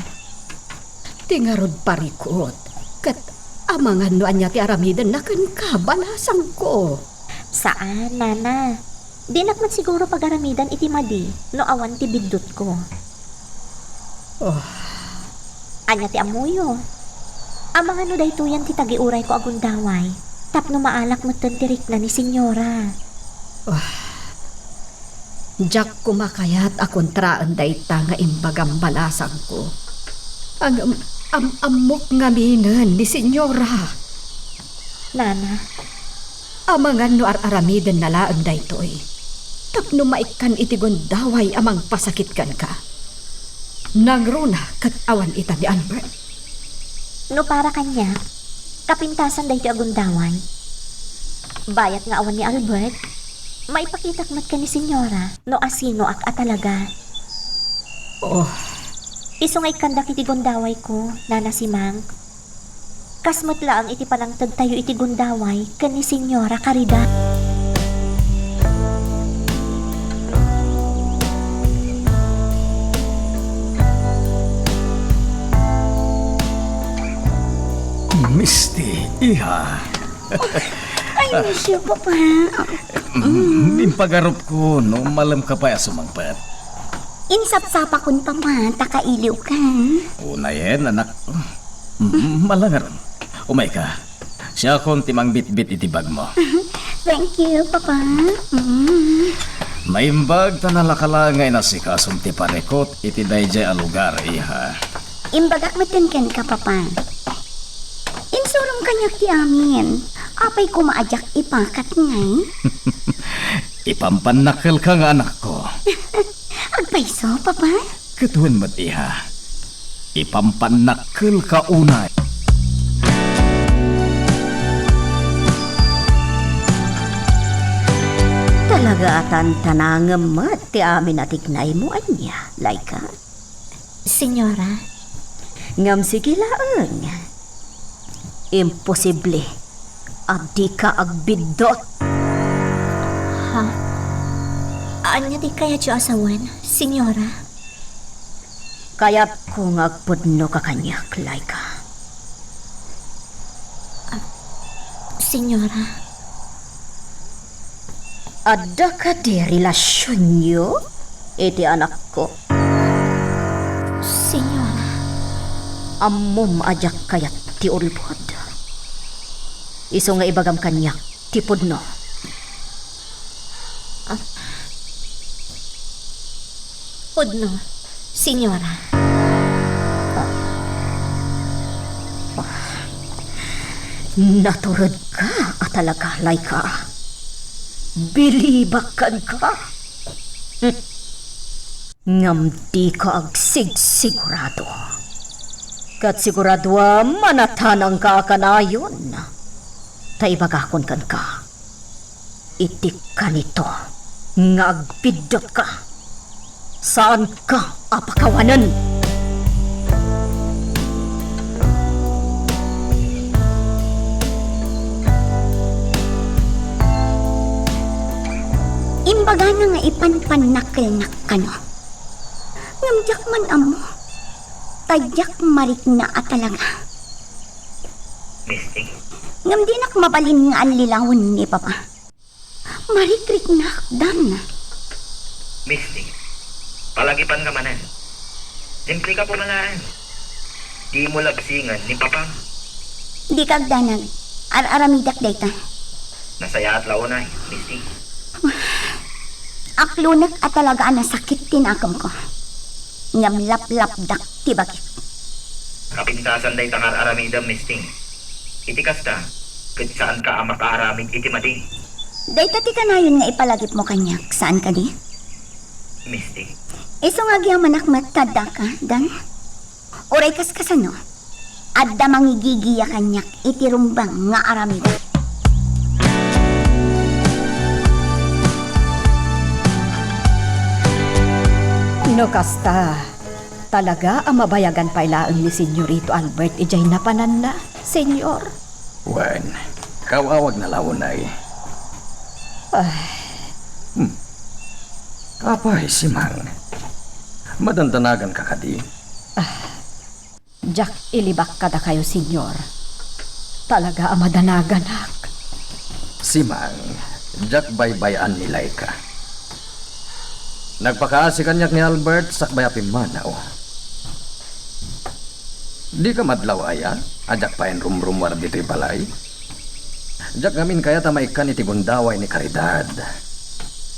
I: Tingarod parikot. Kat amangan no anya ti aramidan na kan kabalasang ko.
C: Saan, nana? Di nakman siguro pagaramidan iti madi, no awan ti bidot ko.
I: Oh.
C: Anya ti amuyo. Amang ano daytoyan ti tagiuray ko agundaway. Tapno maalak mo tirik na ni senyora.
I: Jack kumakayat akong traan dayta nga imbagam balasang ko. Ang amok nga minan ni senyora.
C: Nana,
I: Amangan no aramidan na laang daytoy. Tapno maikan itigon daway amang pasakit kan ka. Nangruna kat awan ita ni Albert.
C: no para kanya, kapintasan dayto agundaway. Bayat nga awan ni Albert, maipakitak mat ka ni senyora, no asino ak atalaga.
I: Oh,
C: Isungay kandak iti gundaway ko, nana si Mang. Kasmat laang iti panangtag tayo iti gundaway, kan ni senyora Caridad.
H: Misty, iha.
E: Ay, miss you, Papa.
H: Nimpagarop ko no malam ka pa sumangpat.
E: Insap-sapa kun pa man, takailiw ka.
H: Una yan, anak. Malangar. Umay ka. Siya akong timang bit-bit itibag mo.
E: Thank you, Papa.
H: Maimbag tanalakala ngay nasikasong ti parekot iti dayjay a lugar, iha.
E: Imbagak matinkan ka, Papa. Insulong kanyak ti amin. Apay ko maajak ipakat ngay.
H: Ipampanakil ka nga anak ko.
E: Agpaiso, Papa.
H: Katuan mo't iha. Ipampanakil ka unay.
E: Talaga atan tanangam mat ti amin atignay mo anya, Laika.
C: Senyora,
E: Ngam sigilaan. Imposible. Abdi ka agbidot.
C: ha? Anya di kaya tiyo asawan, senyora?
E: Kaya't kung agpudno ka kanyak, Laika.
C: Senyora,
E: Ada ka di relasyon nyo? Iti anak ko.
C: senyora,
E: Ammom ajak kayat ti ulpod. Iso nga ibagam kanyak ti pudno.
C: pudno, senyora.
E: Naturod ka atalaga, Laika. Bilibakan ka. Ngam di ka agsigsigurado. Kat sigurado manatanang ka kanayon. Taibagakon kan ka. Itik ka nito. Nga agbidot ka. Saan ka apakawanan? Imbaga na nga ipanpanakil na kano. Ngamjak man amo. Tadyak marik na atalaga.
G: Misty,
E: Ngam di nak mabalin nga anlilawon ni Papa. Marikrik na hakdan.
G: Misty, palagipan ka manan. Simple ka po malaan. Di mo labsingan ni Papa.
E: Di kagdanag. Aramidak dayta.
G: Nasaya at launay, Misty.
E: Aklunak at talaga na sakit tinakam ko. Ngam lap-lap-dak tibagit.
G: Kapintasan day tangar aramidam, Misty. Itikas ta, kat saan ka ang makaaramid iti madi,
E: Dayta ti kanayon nga ipalagip mo kanyak. Saan ka di?
G: Misty.
E: Iso nga gyaman mattada ka, dan? Oray kas kasano? Adda mangigigiya kanyak iti rumbang nga aramid.
I: no kasta. Talaga ang mabayagan pailaan ni Senyorito Albert ijay napanan na, senyor.
H: Wan, kawawag na launay.
D: Apay, si Mang. Madantanagan ka kadi.
I: Jack, ilibak kada kayo, senyor. Talaga amadanagan,
D: Si Mang, Jack baybayan ni Laika. Nagpakaasi kanyak ni Albert sakbay apimanaw. Di ka madlaw aya, ajak paen rumrumwar dito'y balay. Jack ngamin kaya tamaikan iti gundaway ni Caridad.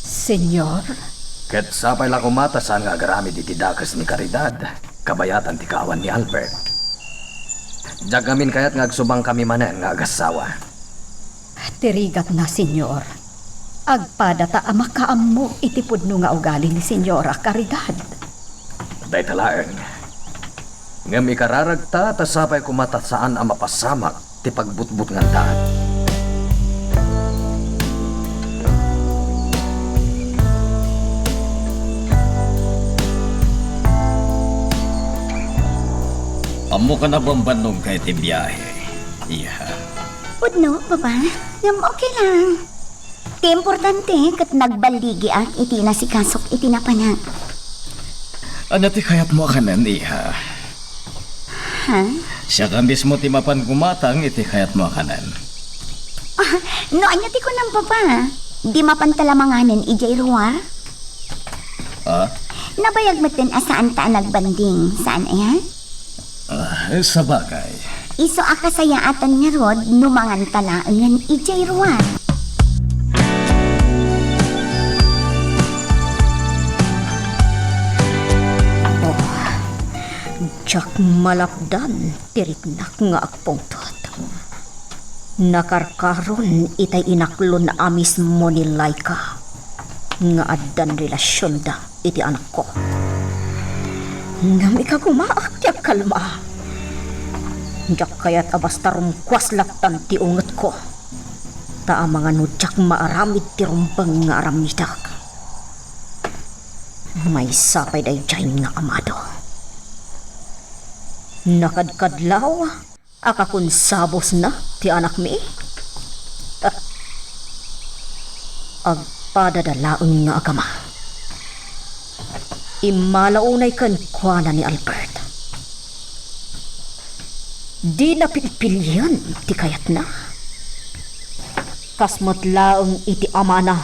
I: senyor.
D: Ket sapay la kumata saan nga agaramid iti dakas ni Caridad, kabayatan ti kawan ni Albert. Jack ngamin kaya't ngagsubang kami manen nga agasawa.
I: Tirigat na, senyor. Agpada ta amakaam mo iti pudno nga ugali ni Senyora Caridad.
D: Day talaeng. Ngam ikararagta ta sapay kumata saan ang mapasamak ti pagbutbut nga daan.
J: Amo ka na bambanog kay ti biyahe. Iya.
E: Udno, Papa. Ngam okay lang. Ti importante kat nagbaligi ak iti nasikasok iti napanag.
J: Ano ti kayat mo kanan, iha?
E: Ha?
J: Siya ka mismo ti mapan kumatang iti kayat mo kanan.
E: No, anya ti ko ng Papa. Di mapantalamanganan ijay ruwar.
J: Ah?
E: Nabayag mo din asaan ta nagbanding. Saan ayan?
J: Sa bagay.
E: Iso akasayaatan nga rod numangan talaangan ijay ruwar.
B: Jack malapdan, tiriknak nga agpungtot. Nakarkaron itay inaklon na amis mo ni Laika. Nga addan relasyon da iti anak ko. Ngam ikagumaak tiyak kalma. Jack kaya't abasta rumkwas laktan ti unget ko. Ta mga no Jack maaramid ti rumbang nga aramidak. May sapay day jay nga amado. Nakadkadlaw, akakun sabos na ti anak mi. Agpadadalaon nga agama. Imalaunay kan kuana ni Albert. Di na pilpilyan ti kayat na. Kasmatlaong iti amana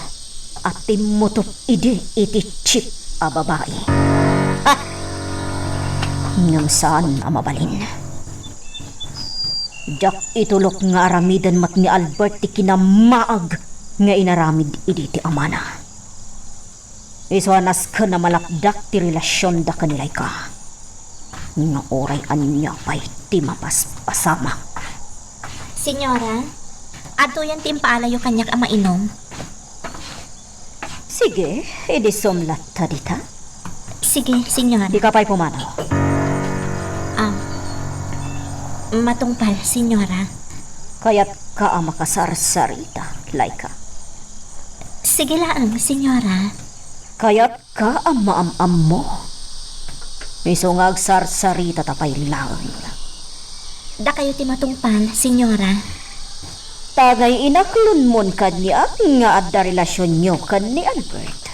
B: at timutop iti chip a babae. Ngam saan mabalin. Jack itulok nga aramidan mat ni Albert ti kinamaag nga inaramid idi ti amana. Iswanas ka na malapdak ti relasyon da kanilay ka. Nga oray anya pa'y ti mapaspasama.
C: Senyora, ato yan timpalayo kanyak ang mainom.
B: Sige, edi sumlat ta dita.
C: Sige, senyora.
B: Di ka pa'y pumanaw.
C: Matungpal, senyora.
B: Kaya't ka ang makasarsarita, Laika.
C: Sige lang, senyora.
B: Kaya't ka ang maamam mo. Misungag sarsarita tapay lang.
C: Da kayo ti matungpal, senyora.
B: Tagay inaklon mon kanya nga adda relasyon nyo kan ni Albert.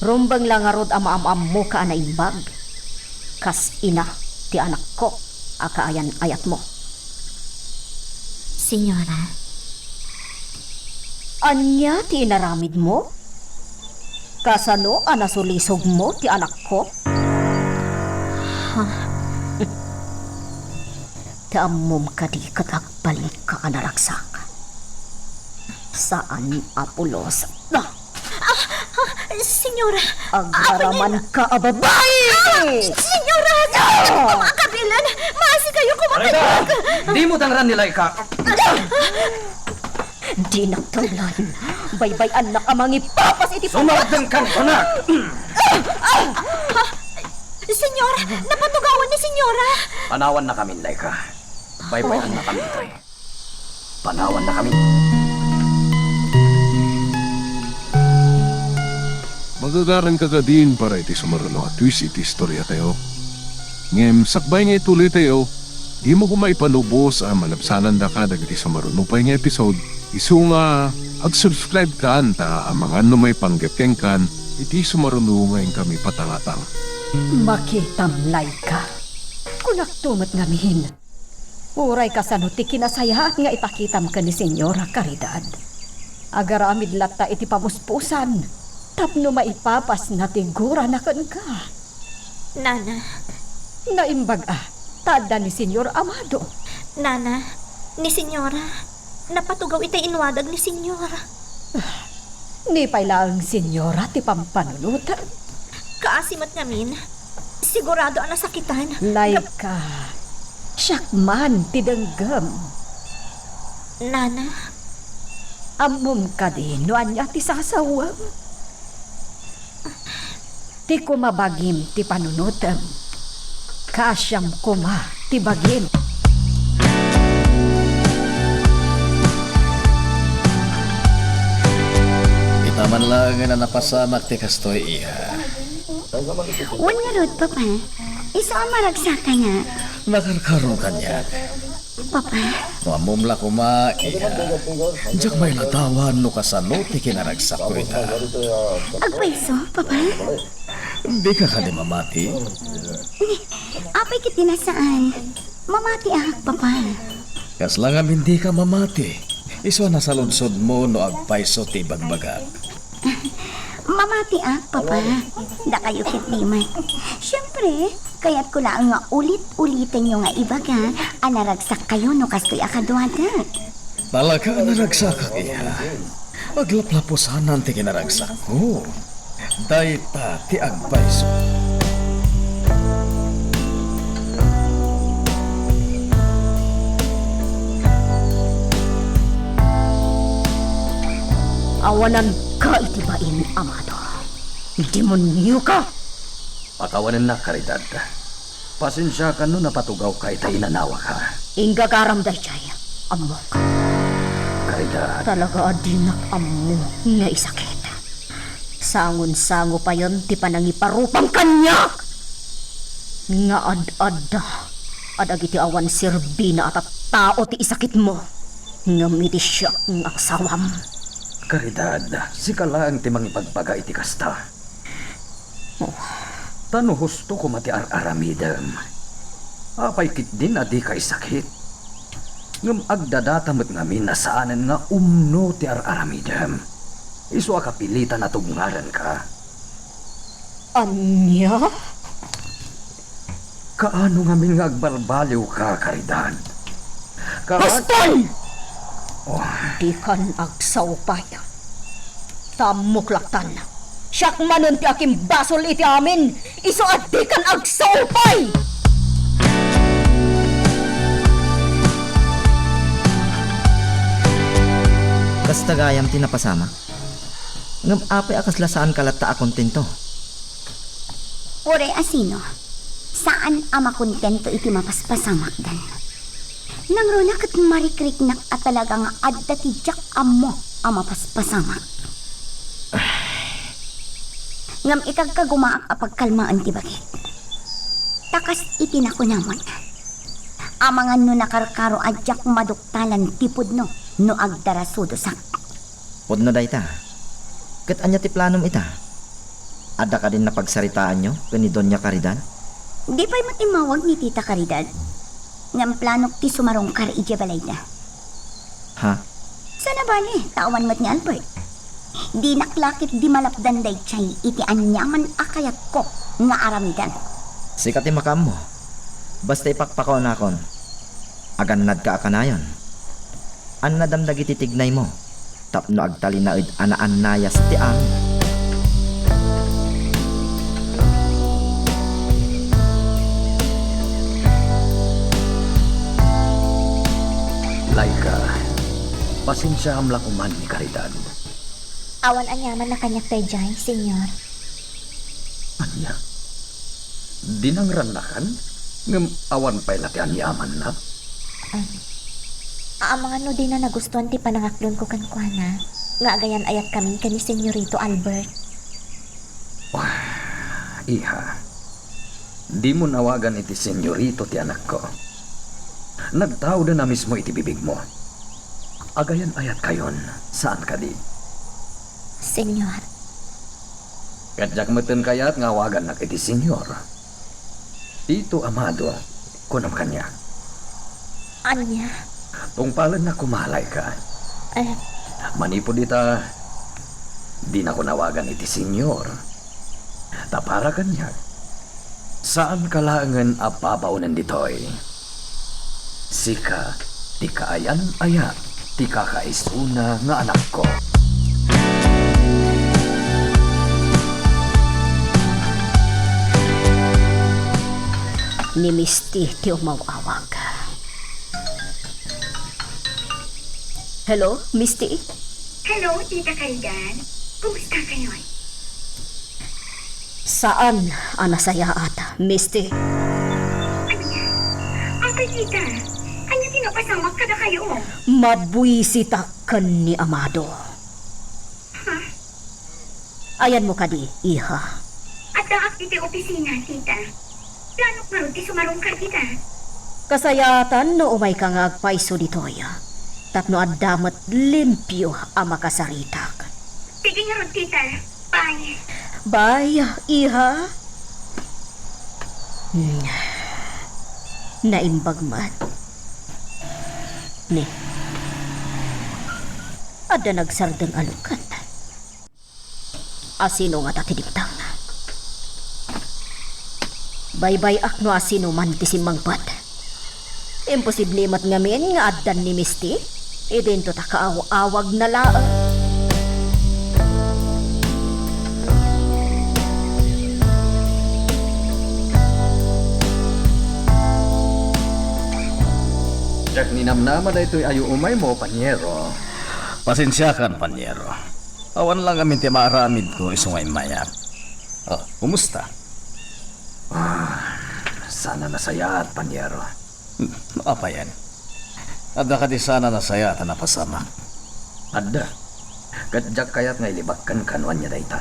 B: Rumbang lang arod ang maamam mo ka na imbag. Kas ina ti anak ko. Akaayan ayat mo.
C: Senyora.
B: Anya ti inaramid mo? Kasano anasulisog mo ti anak ko? Taamom ka di katagbalik ka anaragsak. Saan apulos?
C: Senyora.
B: Agaraman ka ababay!
C: Senyora! Kabilan! Maasi kayo kumakailag!
D: Di mo tangran ni Laika.
B: Di nagtanglan. Baybay anak amang ipapas iti
D: Sumaratan kang anak!
C: Senyora! Napatugawan ni senyora!
D: Panawan na kami, Laika. Baybayan na kami, Toy. Panawan na kami.
A: Magagaran ka ka din para iti sumarano at twist iti istorya tayo. Ngem, sakbay nga ituloy tayo, di mo kumaipanubos ang manapsanan da ka dagiti sumarano pa nga episode. Isu nga, ag-subscribe ka ta ang mga ano may panggapkeng kan, iti sumarunungayin kami patangatang.
I: Makitamlay ka. Kunak tumat ngamihin. Uray ka sa nuti kinasayahat nga ipakitam ka ni Senyora Caridad. Agaramid lata iti pamuspusan. Tapno maipapas na tigura na kan ka.
C: Nana,
I: Naimbag tada ni Senyor Amado.
C: Nana, ni Senyora, napatugaw itay inwadag ni Senyora.
I: Ni pailang Senyora ti pampanunutan.
C: Kaasimat ngamin, sigurado ang nasakitan.
I: Laika, syakman ti denggam.
C: Nana,
I: Amom ka din, no anya ti sasawam. Ti kumabagim ti panunutam. Kasyam kuma ti bagim.
J: Itaman lang nga napasamak ti kastoy iya.
E: Wan nga rod, Papa. Iso ang maragsakan nga.
J: Nakarkaroon kanya.
E: Papa,
J: Mamumla kuma iya. Diyak may latawan no kasano ti kinaragsak ko ita.
E: agpaiso, Papa.
J: Di ka di mamati.
E: Apay kit dinasaan. Mamati Papa.
J: Kas lang am hindi ka mamati. Iso na sa lunsod mo no agpaiso ti bagbagat.
E: Mamati Papa. Da kayo kit di man. Siyempre, kaya't ko lang nga ulit-ulitin nyo nga iba ka, anaragsak kayo no kastoy akadwada.
J: Talaga naragsak ka iya. Aglaplapusanan ti kinaragsak ko. Dayta ti agpaiso.
B: Awanan ka itibain, Amado. Demonyo ka!
H: Pakawanan na, Caridad. Pasensya ka no napatugaw ka itay inanawa ka.
B: Inga karamday chay. Amok.
H: Caridad,
B: Talaga adinak amo nga isakit. Sangon-sango pa yon ti panangiparupang kanyak. Nga ad-ada. Adag iti awan sirbina at tao ti isakit mo. Nga miti siya ng aksawam.
H: Caridad, si lang ti mangipagpaga iti kasta. Tano husto ko mati aramidem. Apay kit din adi kay sakit. Ngam agdadatamet ngamin na saanan nga umno ti aramidem. Isu akapilitan na tubungaran ka.
B: Anya?
H: Kaano ngamin nga agbarbaliw ka, Caridad?
B: Baston! Di kan agsawpay. Tamuklaktan. Siyak manon ti aking basol iti amin. Iso at di kan agsawpay!
F: Kastagayam tinapasama. Ngam apay akas lasaan kalata akontento.
E: Ore asino, saan ama kontento iti mapaspasamak dan? Nang runa kat marikrik nak at talaga nga adda ti jak amo ama paspasamak. Ngam ikagkagumaak apagkalmaan ti bagit. Takas itinakunamon. Amangan no nakarkaro adyak maduktalan tipod no agdarasudo sak.
F: Pudno dayta. Ket anya ti planom ita? Ada ka din napagsaritaan nyo kani Doña Caridad?
E: Di pa'y matimawag ni Tita Caridad. Ngam planok ti sumarong kar ije balay na.
F: Ha?
E: Sana bali, tawan mat ni Albert. Di naklakit di malapdan day chay iti anyaman akayat ko nga aramidan.
F: Sikat ti makam mo. Basta ipakpakaw na kon. Aganad ka akanayon. An nadamdag iti tignay mo. Tapno agtalinaid anaan nayas ti amin.
H: Laika, pasensya amla kuman ni Caridad.
C: awan anyaman na kanyak tay jay, senyor.
H: Anya? Dinangran na kan? Ngam awan pa'y lati anyaman na?
C: Mga no din na nagustuhan ti panangaklon ko kan kuana. Nga agayan ayat kami kani Senyorito Albert.
H: Iha, di mo nawagan iti senyorito ti anak ko. Nagtao na mismo iti bibig mo. Agayan ayat kayon, saan ka di?
C: Senyor,
D: Kadyak meten kayat ngawagan na iti senyor. Tito Amado, kunam kanya.
C: Anya?
D: Tungpalan na kumalay ka.
C: Eh,
D: Manipod ita, di na ko nawagan iti senyor. Tapara kanya. Saan kalangan apabaunan ditoy? Sika, ti kaayan-aya, ti kakaisuna nga anak ko.
B: Ni Misty ti umawawag. Hello, Misty?
E: Hello, Tita Caridad. Kumusta kayo?
B: Saan ang nasaya ata, Misty?
E: Ate Tita, kanya tinapasamak ka na kayo.
B: Mabuisita ka ni Amado. Ayan mo ka di, iha.
E: At daak iti opisina, Tita. Planok nga rin ti sumarong ka, Tita.
B: Kasayatan no umay ka nga agpaiso ditoy. Tapno adamat limpyo ang makasaritak.
E: Sige nga rin, Tita. Bye.
B: Bye, iha. Naimbag man. Ni. Ada nagsardeng alukan. Asino nga tatidiptang. Bye-bye akno asino man ti simmangpat. Imposible mat ngamin nga addan ni Misty. Idento ta kaaw-awag na laang.
D: Jak ninamnama na ito'y ayo umay mo, panyero.
J: Pasensyakan, panyero. Awan lang kami ti maaramid ko isungay mayak. Oh, kumusta?
D: Sana nasayat, panyero.
J: Apa yan? Ada ka di sana nasaya at napasama.
D: Adda. Kadyak kayat nga ilibakkan kanuan niya dayta.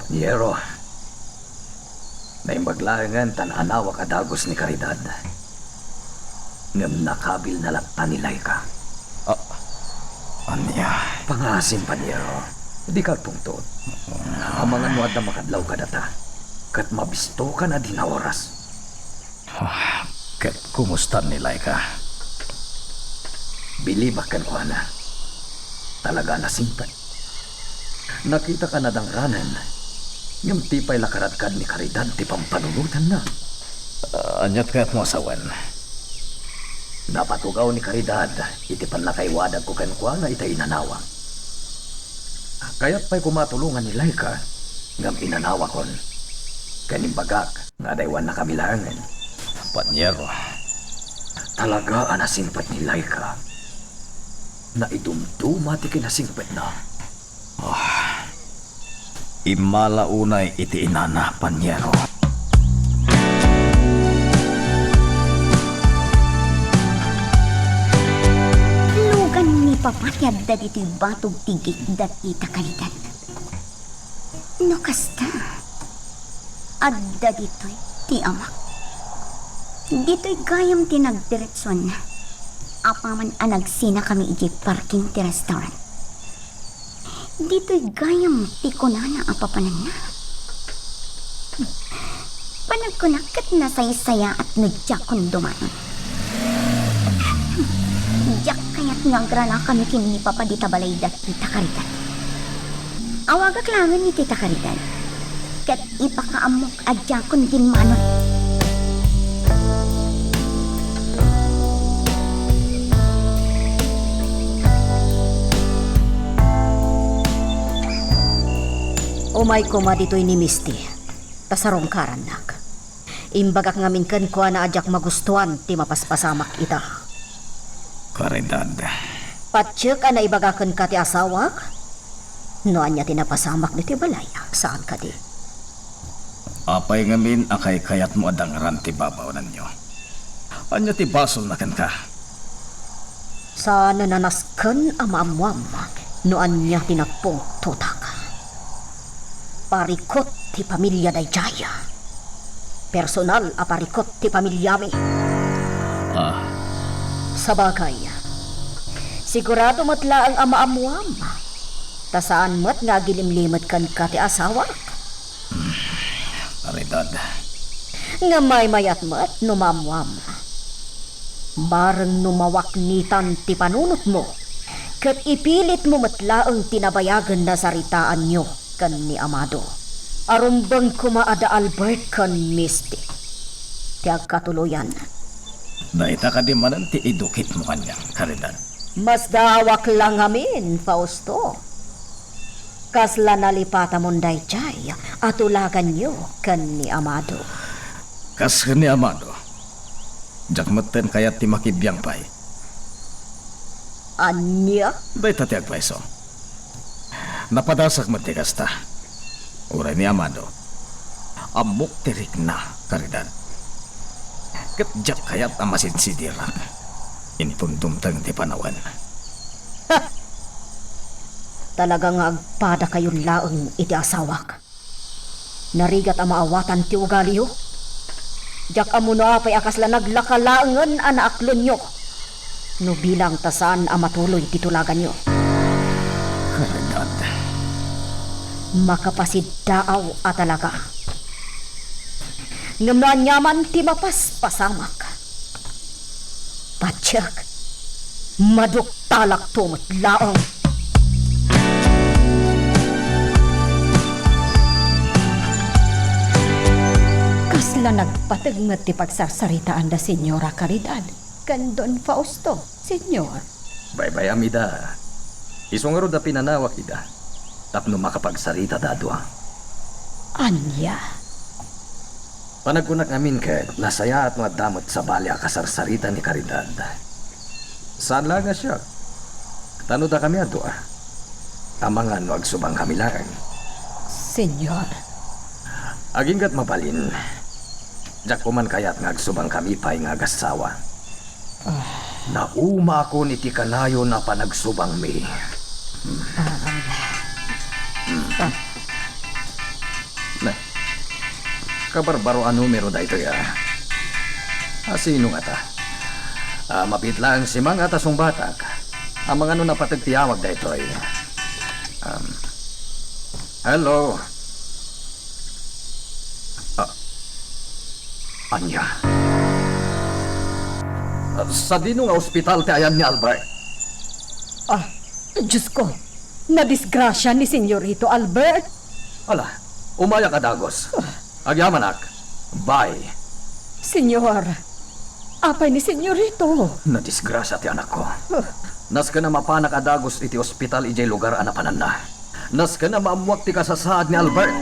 D: Panyero. Naimbaglangan tan-anawa kadagos ni Caridad. Ngam nakabil na lapta ni Laika.
J: Anya?
D: Pangasim, panyero. Di ka tungtod. Amangan mo at na makadlaw ka data. Kat mabisto ka na din na oras.
J: Ket kumusta ni Laika?
D: Bilibakan ko na. Talaga na simpan. Nakita ka na dang ranan. Ngam tipay lakaradkad ni Caridad ti pampanunutan na.
J: Anyat kaya't mo asawan.
D: Napatugaw ni Caridad, iti panlakaywadag ko kenkwa nga ita inanawa. Kaya't pa'y kumatulungan ni Laika, ngam inanawa kon. Kanimbagak, nga daywan na kamilangan.
J: Panyero.
D: Talaga anasimpat ni Laika, na idumduma ti kinasimpet na.
J: Imala unay iti inana, panyero.
E: Papatyad da dito'y batog tigik da Tita Caridad. No kasta, adda dito'y ti amak. Dito'y gayam ti nagdiretson. Apaman anagsina kami iji parking ti restaurant. Dito'y gayam ti kunana apapanan na. Panagkunakat na saya-saya at nagjakon dumanon. Jak kaya't ngagrana kami kini papadita balay da Tita Caridad. Awagak langan ni Tita Caridad. Kat ipakaamok adya kun din manon.
B: Umay ko ma dito'y ni Misty. Tasarong karanak. Imbagak ngamin kan kuha na adyak magustuhan ti mapaspasamak ita.
J: Caridad.
B: Patsyak na ibagakan ka ti asawak? Noan niya tinapasamak ni ti balay. Saan ka di?
J: Apay ngamin akay kayat mo adang ranti babaw nanyo. Anya ti basol na kan ka.
B: Sana nanaskan amamwam. Noan niya tinagpong tutak. Parikot ti pamilya day Jaya. Personal a parikot ti pamilyami. Sa bagay, sigurado matla ang amaamuam. Tasaan mo't nga gilimlimot kan ka ti asawa.
J: Karidad.
B: Nga may mayat mo't numamwam. Bareng numawak nitan ti panunot mo. Kat ipilit mo matlaang tinabayagan na saritaan nyo kan ni Amado. Arumbang kumaada Albert kan Misty. Tiag katuluyan.
J: Daita ka di manan ti idukit mo kanya, Karidad.
B: Mas dawak lang amin, Fausto. Kasla nalipata mong dayjay at ulagan nyo kan ni Amado.
J: Kas ni Amado. Jak maten kayat ti makibiyang pay.
B: Anya?
J: Daita ti agpaiso. Napadasak matigas ta. Uray ni Amado. Amok tirik na, Karidad. Kat jak kayat amasin sidirak. Inipuntumtang ti panawan.
B: Talagang agpada kayon laeng iti asawak. Narigat ang maawatan ti ugali yo. Jak amuno apay akasla naglakalaangan anaaklon nyo. No bilang tasan ang matuloy titulagan nyo.
J: Karidad.
B: Makapasidaaw at talaga. Ngamnaan nyaman ti mapaspasamak. Patsak, maduktalak tumot laang. Kasla nagpatag nga ti pagsarsaritaan da Senyora Caridad. Kan Don Fausto, Senyor.
H: Bye-bye, Amida. Isungaro da pinanawak ida. Tapno makapagsarita dadwa.
B: Anya.
H: Panagkunak amin ket nasaya at madamot sa balya kasarsarita ni Caridad. Saan lang nga siya? Tano da kami adwa. Amangan no agsubang kami lang.
B: Senyor.
H: Aginggat mabalin. Jak puman kayat nga agsubang kami pay nga agasawa. Nauma ko ni ti kanayo na panagsubang mi. Na, kabarbaro ang numero da ito ya. Sino nga ta? Mapit lang si mga tasong batak. Ang mga ano napatagtiyawag da ito ay. Hello. Anya. Sa dino nga ospital ti ayan ni Albert.
B: Diyos ko. Nadisgrasya ni Senyorito Albert.
H: Ala, umaya ka dagos. Agyamanak. Bye.
B: Senyor. Apay ni Senyorito.
H: Nadisgrasya ti anak ko. Nas ka na mapanak adagos iti ospital ijay lugar anapanan na. Nas ka na maamuak ti kasasaad ni Albert.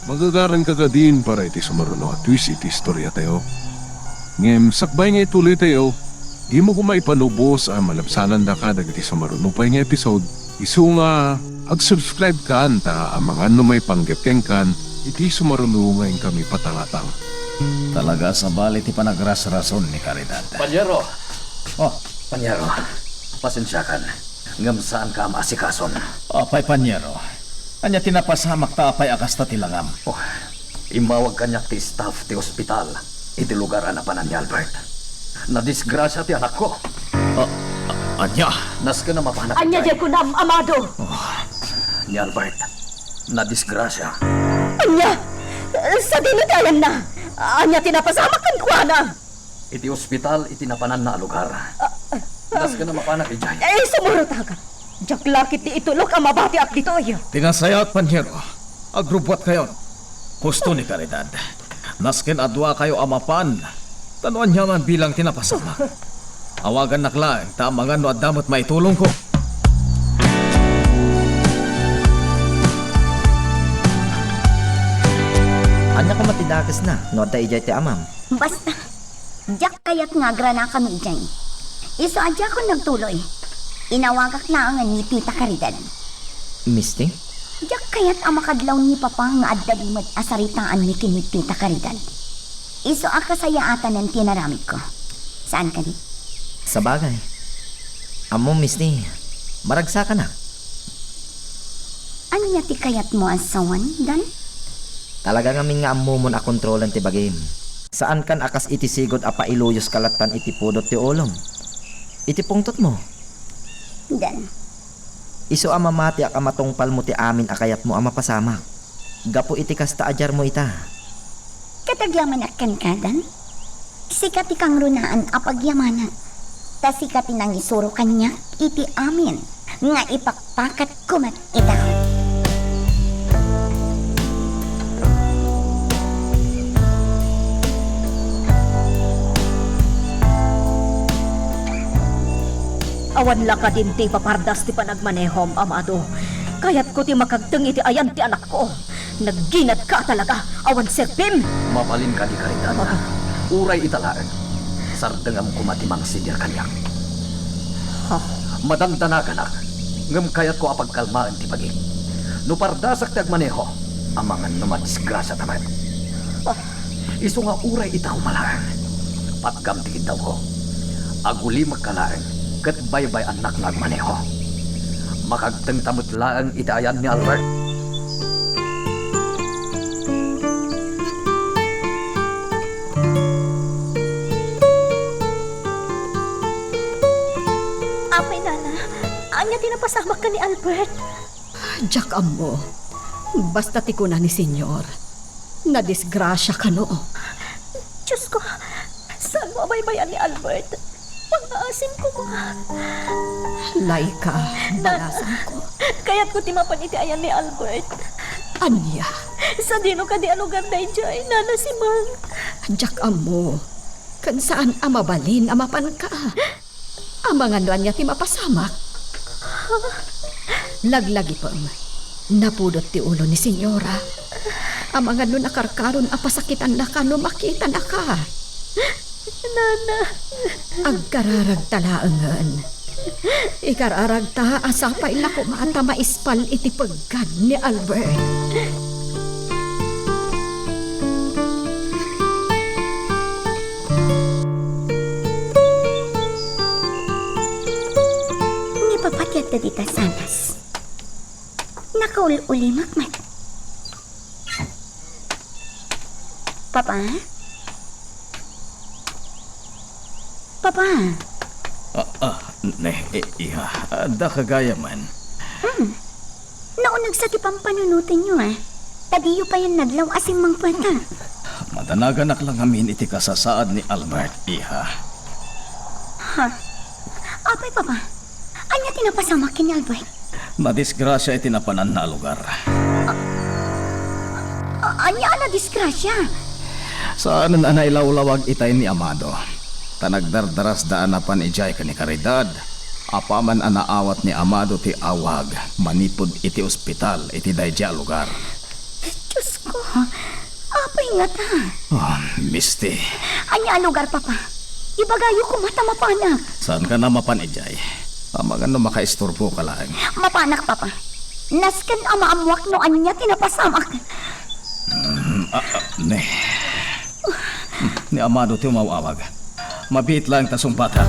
A: Magagaran ka ka din para iti sumaruno at twist iti istorya tayo. Ngem, sakbay nga ituloy tayo, di mo kumay panubos ang malabsanan da ka dagiti sumaruno pa nga episode. Isu nga, ag-subscribe ka anta ang mga numay panggepkeng kan, iti sumaruno ngayon kami patangatang.
J: Talaga sa bali ti panagras-rason ni Caridad.
H: Panyero!
J: Oh,
H: Panyero, pasensyakan. Ngam saan ka maasikason?
J: apay panyero. Anya tinapasamak ta apay akasta tilangam.
H: Imawag kanyak ti staff ti ospital. Iti lugar anapanan ni Albert. Nadisgrasya ti anak ko.
J: Anya?
H: Nas ka na mapanak.
B: Anya di ko na, Amado.
H: Ni Albert. Nadisgrasya.
B: Anya! Sa dinadayan na. Anya tinapasamak kan kuana.
H: Iti ospital iti napanan na lugar. Nas ka na mapanak ijay.
B: Sumurot agad. Jak lakit di itulok ang mabati ak dito iyo.
J: Tinasaya at panyero. Agrupot kayo. Husto ni Caridad. Nasken adwa kayo amapan. Tanuan niya man bilang tinapasamak. Awagan naklang, tamangan no adamot maitulong ko.
F: Anya ka matidakas na, no da ijay ti amam.
E: Basta, jak kayat nga grana kami dyan. Iso adya ko nagtuloy. Inawagak na ang ni Tita Caridad.
F: Misty?
E: Jak kayat ang makadlaw ni Papa nga addalimad asaritaan ni kini Tita Caridad. Iso akasayaatan ng tinaramid ko. Saan ka di?
F: Sa bagay. Amo, Misty, maragsa ka na.
E: Anya ti kayat mo asawan, Dan?
F: Talaga ngamin nga amumon a kontrolan ti bagim. Saan kan akas iti sigod a pailuyos kalatan iti pudot ti ulom. iti pungtot mo.
E: Dan,
F: Iso ang mamati ak amatongpal mo ti amin akayat mo ang mapasamak. Gapo iti kasta ajar mo ita.
E: kataglaman akan kadan. Sikat ikang runaan apagyamanan. Ta sikat inang isuro kanya iti amin. Nga ipakpakat kumat ita.
B: Awan la ka din ti papardas ti panagmanehom, amado. Kayat ko ti makagteng iti ayan ti anak ko. Nagginat ka talaga, awan serpim.
H: Mapalin ka di Caridad. Uray italaan. Sardengam kumatimang sinir kanyak. Madamdanagan ak. Ngem kayat ko apagkalmaan ti paging. No pardasak ti agmaneho, amangan no madisgrasya taman. Iso nga uray itaw malaan. Patgam ti kintaw ko. Aguli magkalaan, kat baybay anak nga agmaneho. Makagteng tamutlaan itayan ni Albert.
C: Apay, Nana. Anya tinapasamak ka ni Albert.
I: Jack amo, basta ti kuna ni senyor. Nadisgrasya ka no.
C: Diyos ko, saan mo abaybayan ni Albert? Pang-aasim ko ko.
I: Laika, balasan ko.
C: Kaya't ko timapan iti ayan ni Albert.
I: Anya,
C: Sa dino ka di alugar dayjay, Nana si Mang.
I: Jack amo, kan saan amabalin amapan ka? Amangan doan niya ti mapasamak. Laglagi pa napudot ti ulo ni senyora. Amangan no nakarkaron apasakitan na ka no makita na ka.
C: Nana.
I: Agkararag talaangan. Ikararag ta asapay na kumata maispal iti paggan ni Albert.
E: Ni papatyat na dita sanas. Nakaul-ulimak man. Papa? Papa?
J: Iha, da kagaya man.
E: Naunag sa tipang panunutin nyo Tadiyo pa yan naglaw asing mang pata.
J: Madanagan lang amin iti kasasaad ni Albert, iha.
E: Ha? Apay, Papa? Anya tinapasamak ni Albert?
J: Nadisgrasya iti napanan na lugar.
E: Anya na disgrasya?
J: Saan na nailawlawag itay ni Amado? Tanagdardaras daan na pan ijay ka ni Caridad. Apaman anaawat ni Amado ti awag. Manipod iti ospital iti dayja lugar.
E: Diyos ko, apay nga ta.
J: Oh, misti.
E: Anya lugar, Papa? Ibagayo ko mata mapanak.
J: Saan ka na mapan ijay? Amangan no makaisturbo ka lang.
E: Mapanak, Papa. Nasken amaamuak no anya tinapasamak.
J: Ni Amado ti umawawag. Mabit lang tasong bata.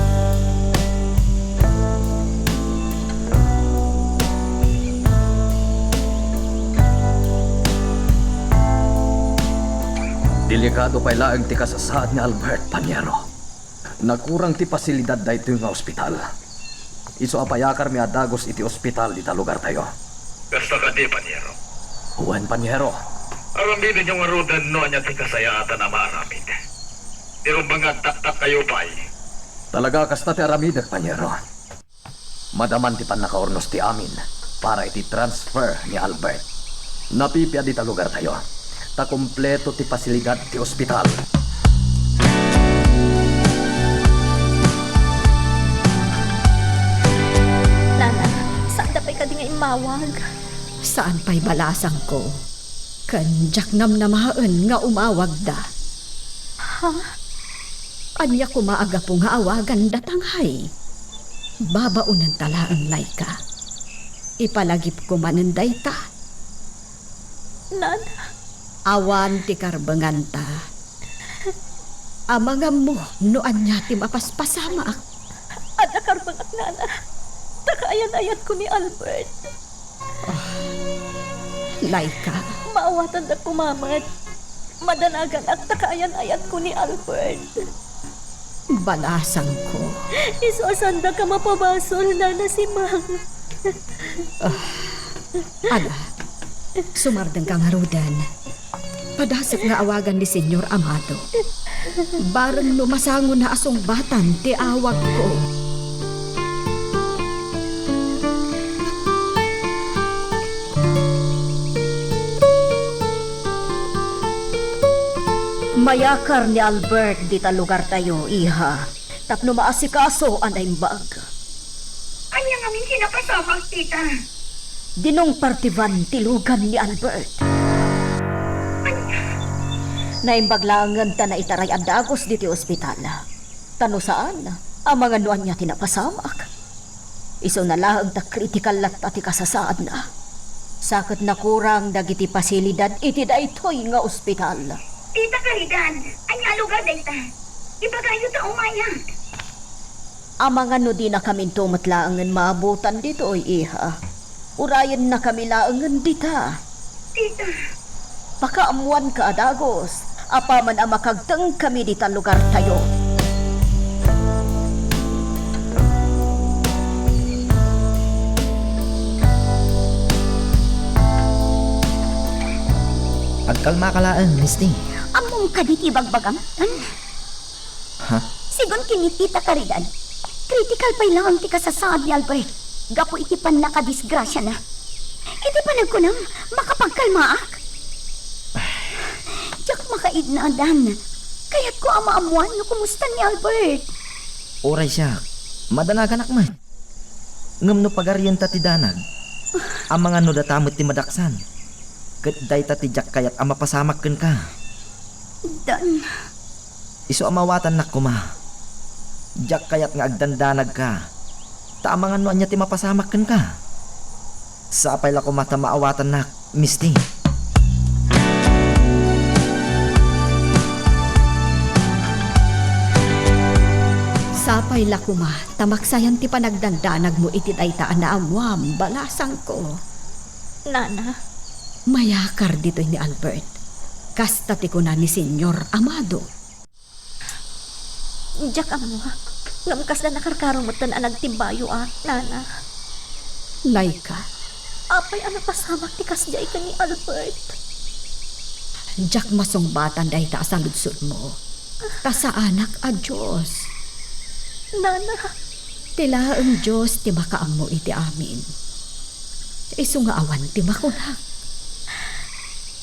H: Delikado pa ilaang ti kasasaad ni Albert Paniero. Nakurang ti pasilidad da ito nga ospital. Iso apayakar mi adagos iti ospital dita lugar tayo.
G: Basta ka di, Panyero.
H: Juan Paniero.
G: Aram din yung arudan no anya ti kasayaatan na maaramid. Pero mga taktak kayo pa'y.
H: Talaga kasta ti aramidak Paniero. Madaman ti pan nakaornos ti amin para iti transfer ni Albert. Napipya dita lugar tayo. Ta kompleto ti pasilidad ti ospital.
C: Nana, saan da pa'y ka di nga imawag?
I: Saan pa'y balasang ko? Kanjak namnamaen nga umawag da. Anya ko maaga po nga awagan datanghay. Babaunan tala ang laika. Ipalagip ko mananday ta.
C: Nana.
I: Awan ti karbanganta. Amangam mo no anya ti mapaspasamak.
C: At nakarbangak, Nana. Takaayan-ayat ko ni Albert.
I: Laika,
C: Maawatan na kumamat. Madanagan at takaayan-ayat ko ni Albert.
I: Balasang ko.
C: Isosanda ka mapabasol na si Mang.
I: Ala, sumardang kang harudan. Padasok nga awagan ni Senyor Amado. Barang lumasangon na asong batan, ti awag ko.
B: Mayakar ni Albert dita lugar tayo, iha. Tapno maasikaso anay bag.
E: Anya nga min sinapasamang, tita.
B: Dinong partiban tilugan ni Albert. Naimbaglangan ta na itaray adagos diti ospital. Tano saan? Ang mga nuan niya tinapasamak. Iso na lang ta critical lat ati kasasaad na. Sakit na kurang dagiti pasilidad iti daytoy nga ospital.
E: Tita Caridad, anya lugar dayta. Ibagayo ta umaya.
B: Ang mga no di na kami tumatlaangan maabutan dito, iha. Urayan na kami laangan dita.
E: Tita,
B: Pakaamuan ka adagos. Apaman ang makagtang kami dita lugar tayo.
F: Agkalma ka laan, Misty.
E: among kaditi bagbagamtan.
F: Ha?
E: Sigon kini Tita Caridad. Critical pa lang ang tika sa saad ni Albert. Gapo iti pan nakadisgrasya na. Iti panag ko nang makapagkalmaak. Diyak makaid na adan. Kaya't ko amaamuan no kumusta ni Albert.
F: Oray siya. Madanagan akmat. Ngam no pagaryan ti danag. Ang mga no datamot ti madaksan. Kat day tatijak kayat ang mapasamak ken ka.
E: Dan,
F: Iso amawatan nak kuma. Jak kayat nga agdandanag ka. Taamangan mo anya ti mapasamak ken ka. Sapay la ko mata maawatan nak, Misty.
I: Sapay lakuma, tamaksayan ti panagdandanag mo iti daytaan na amwam, balasang ko.
C: Nana,
I: Mayakar dito ni Albert. Kasta ti ko na ni Senyor Amado.
C: Jack amo. Ngamkas na nakarkarong mo tan nagtimbayo Nana.
I: Laika,
C: Apay ang napasamak ti kasjay ka ni Albert.
I: jak masungbatan dayta sa ludsod mo. Kasa anak a Diyos.
C: Nana,
I: Tila ang Diyos ti makaamo iti amin. Isu nga awan ti makunak.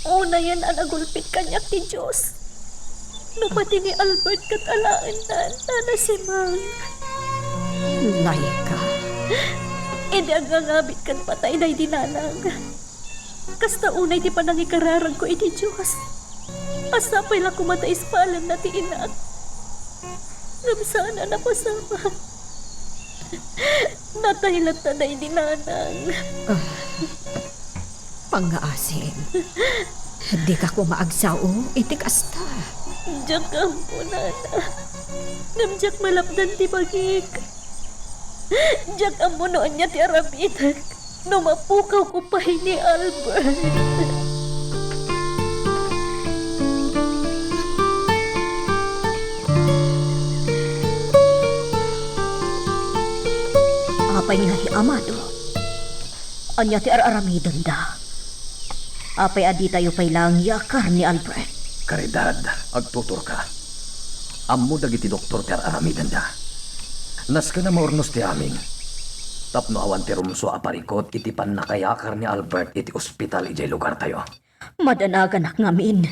C: una yan ang nagulpit kanyak ti Diyos. No pati ni Albert katalaan na si Mang.
I: Laika,
C: Hindi ang ngangabit kan patay na dinanang. Kasta unay ti panangikararag ko iti Diyos. Asapay lang kumatay ispalan na ti inak. Ngamsana na pasama. Nataylat na na dinanang.
I: pangaasin. Di ka ko maagsao, iti kasta.
C: Diyak ang po, Nana. Namdiyak malapdan ti bagik. Diyak ang munoan niya ti arabitan. Numapukaw ko pa ni Albert.
B: Apay nga ti Amado. Anya ti araramidan da. Apay adi tayo pay lang yakar ni Albert.
H: Caridad, agtutor ka. Ammo dagiti doktor ter aramidan da. Nas ka na maurnos ti amin. Tapno awan ti rumso aparikot iti pan nakayakar ni Albert iti ospital ijay lugar tayo.
B: Madanagan ak ngamin.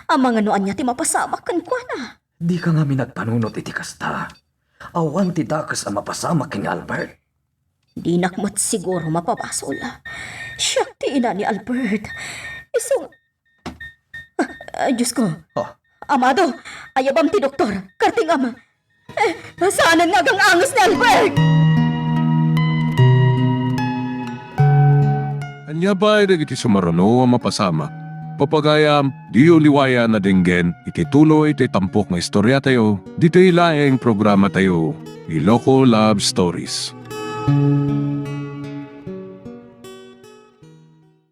B: Ang mga nuan niya ti mapasamak kan kwa na.
H: Di ka nga minagpanunot iti kasta. Awan ti dakas ang mapasamak ni Albert.
B: Di nakmat siguro mapabasol. Siya ti ina ni Albert. Isong... Diyos ko.
H: Oh.
B: Amado, ayabam ti doktor. Karting ama. Saan ang nagang angos ni Albert?
A: Anya ba iti sumarano ang mapasama? Papagayam, di uliwaya na dinggen, iti tuloy iti tampok nga istorya tayo, dito ilaeng programa tayo, Iloko Love Stories.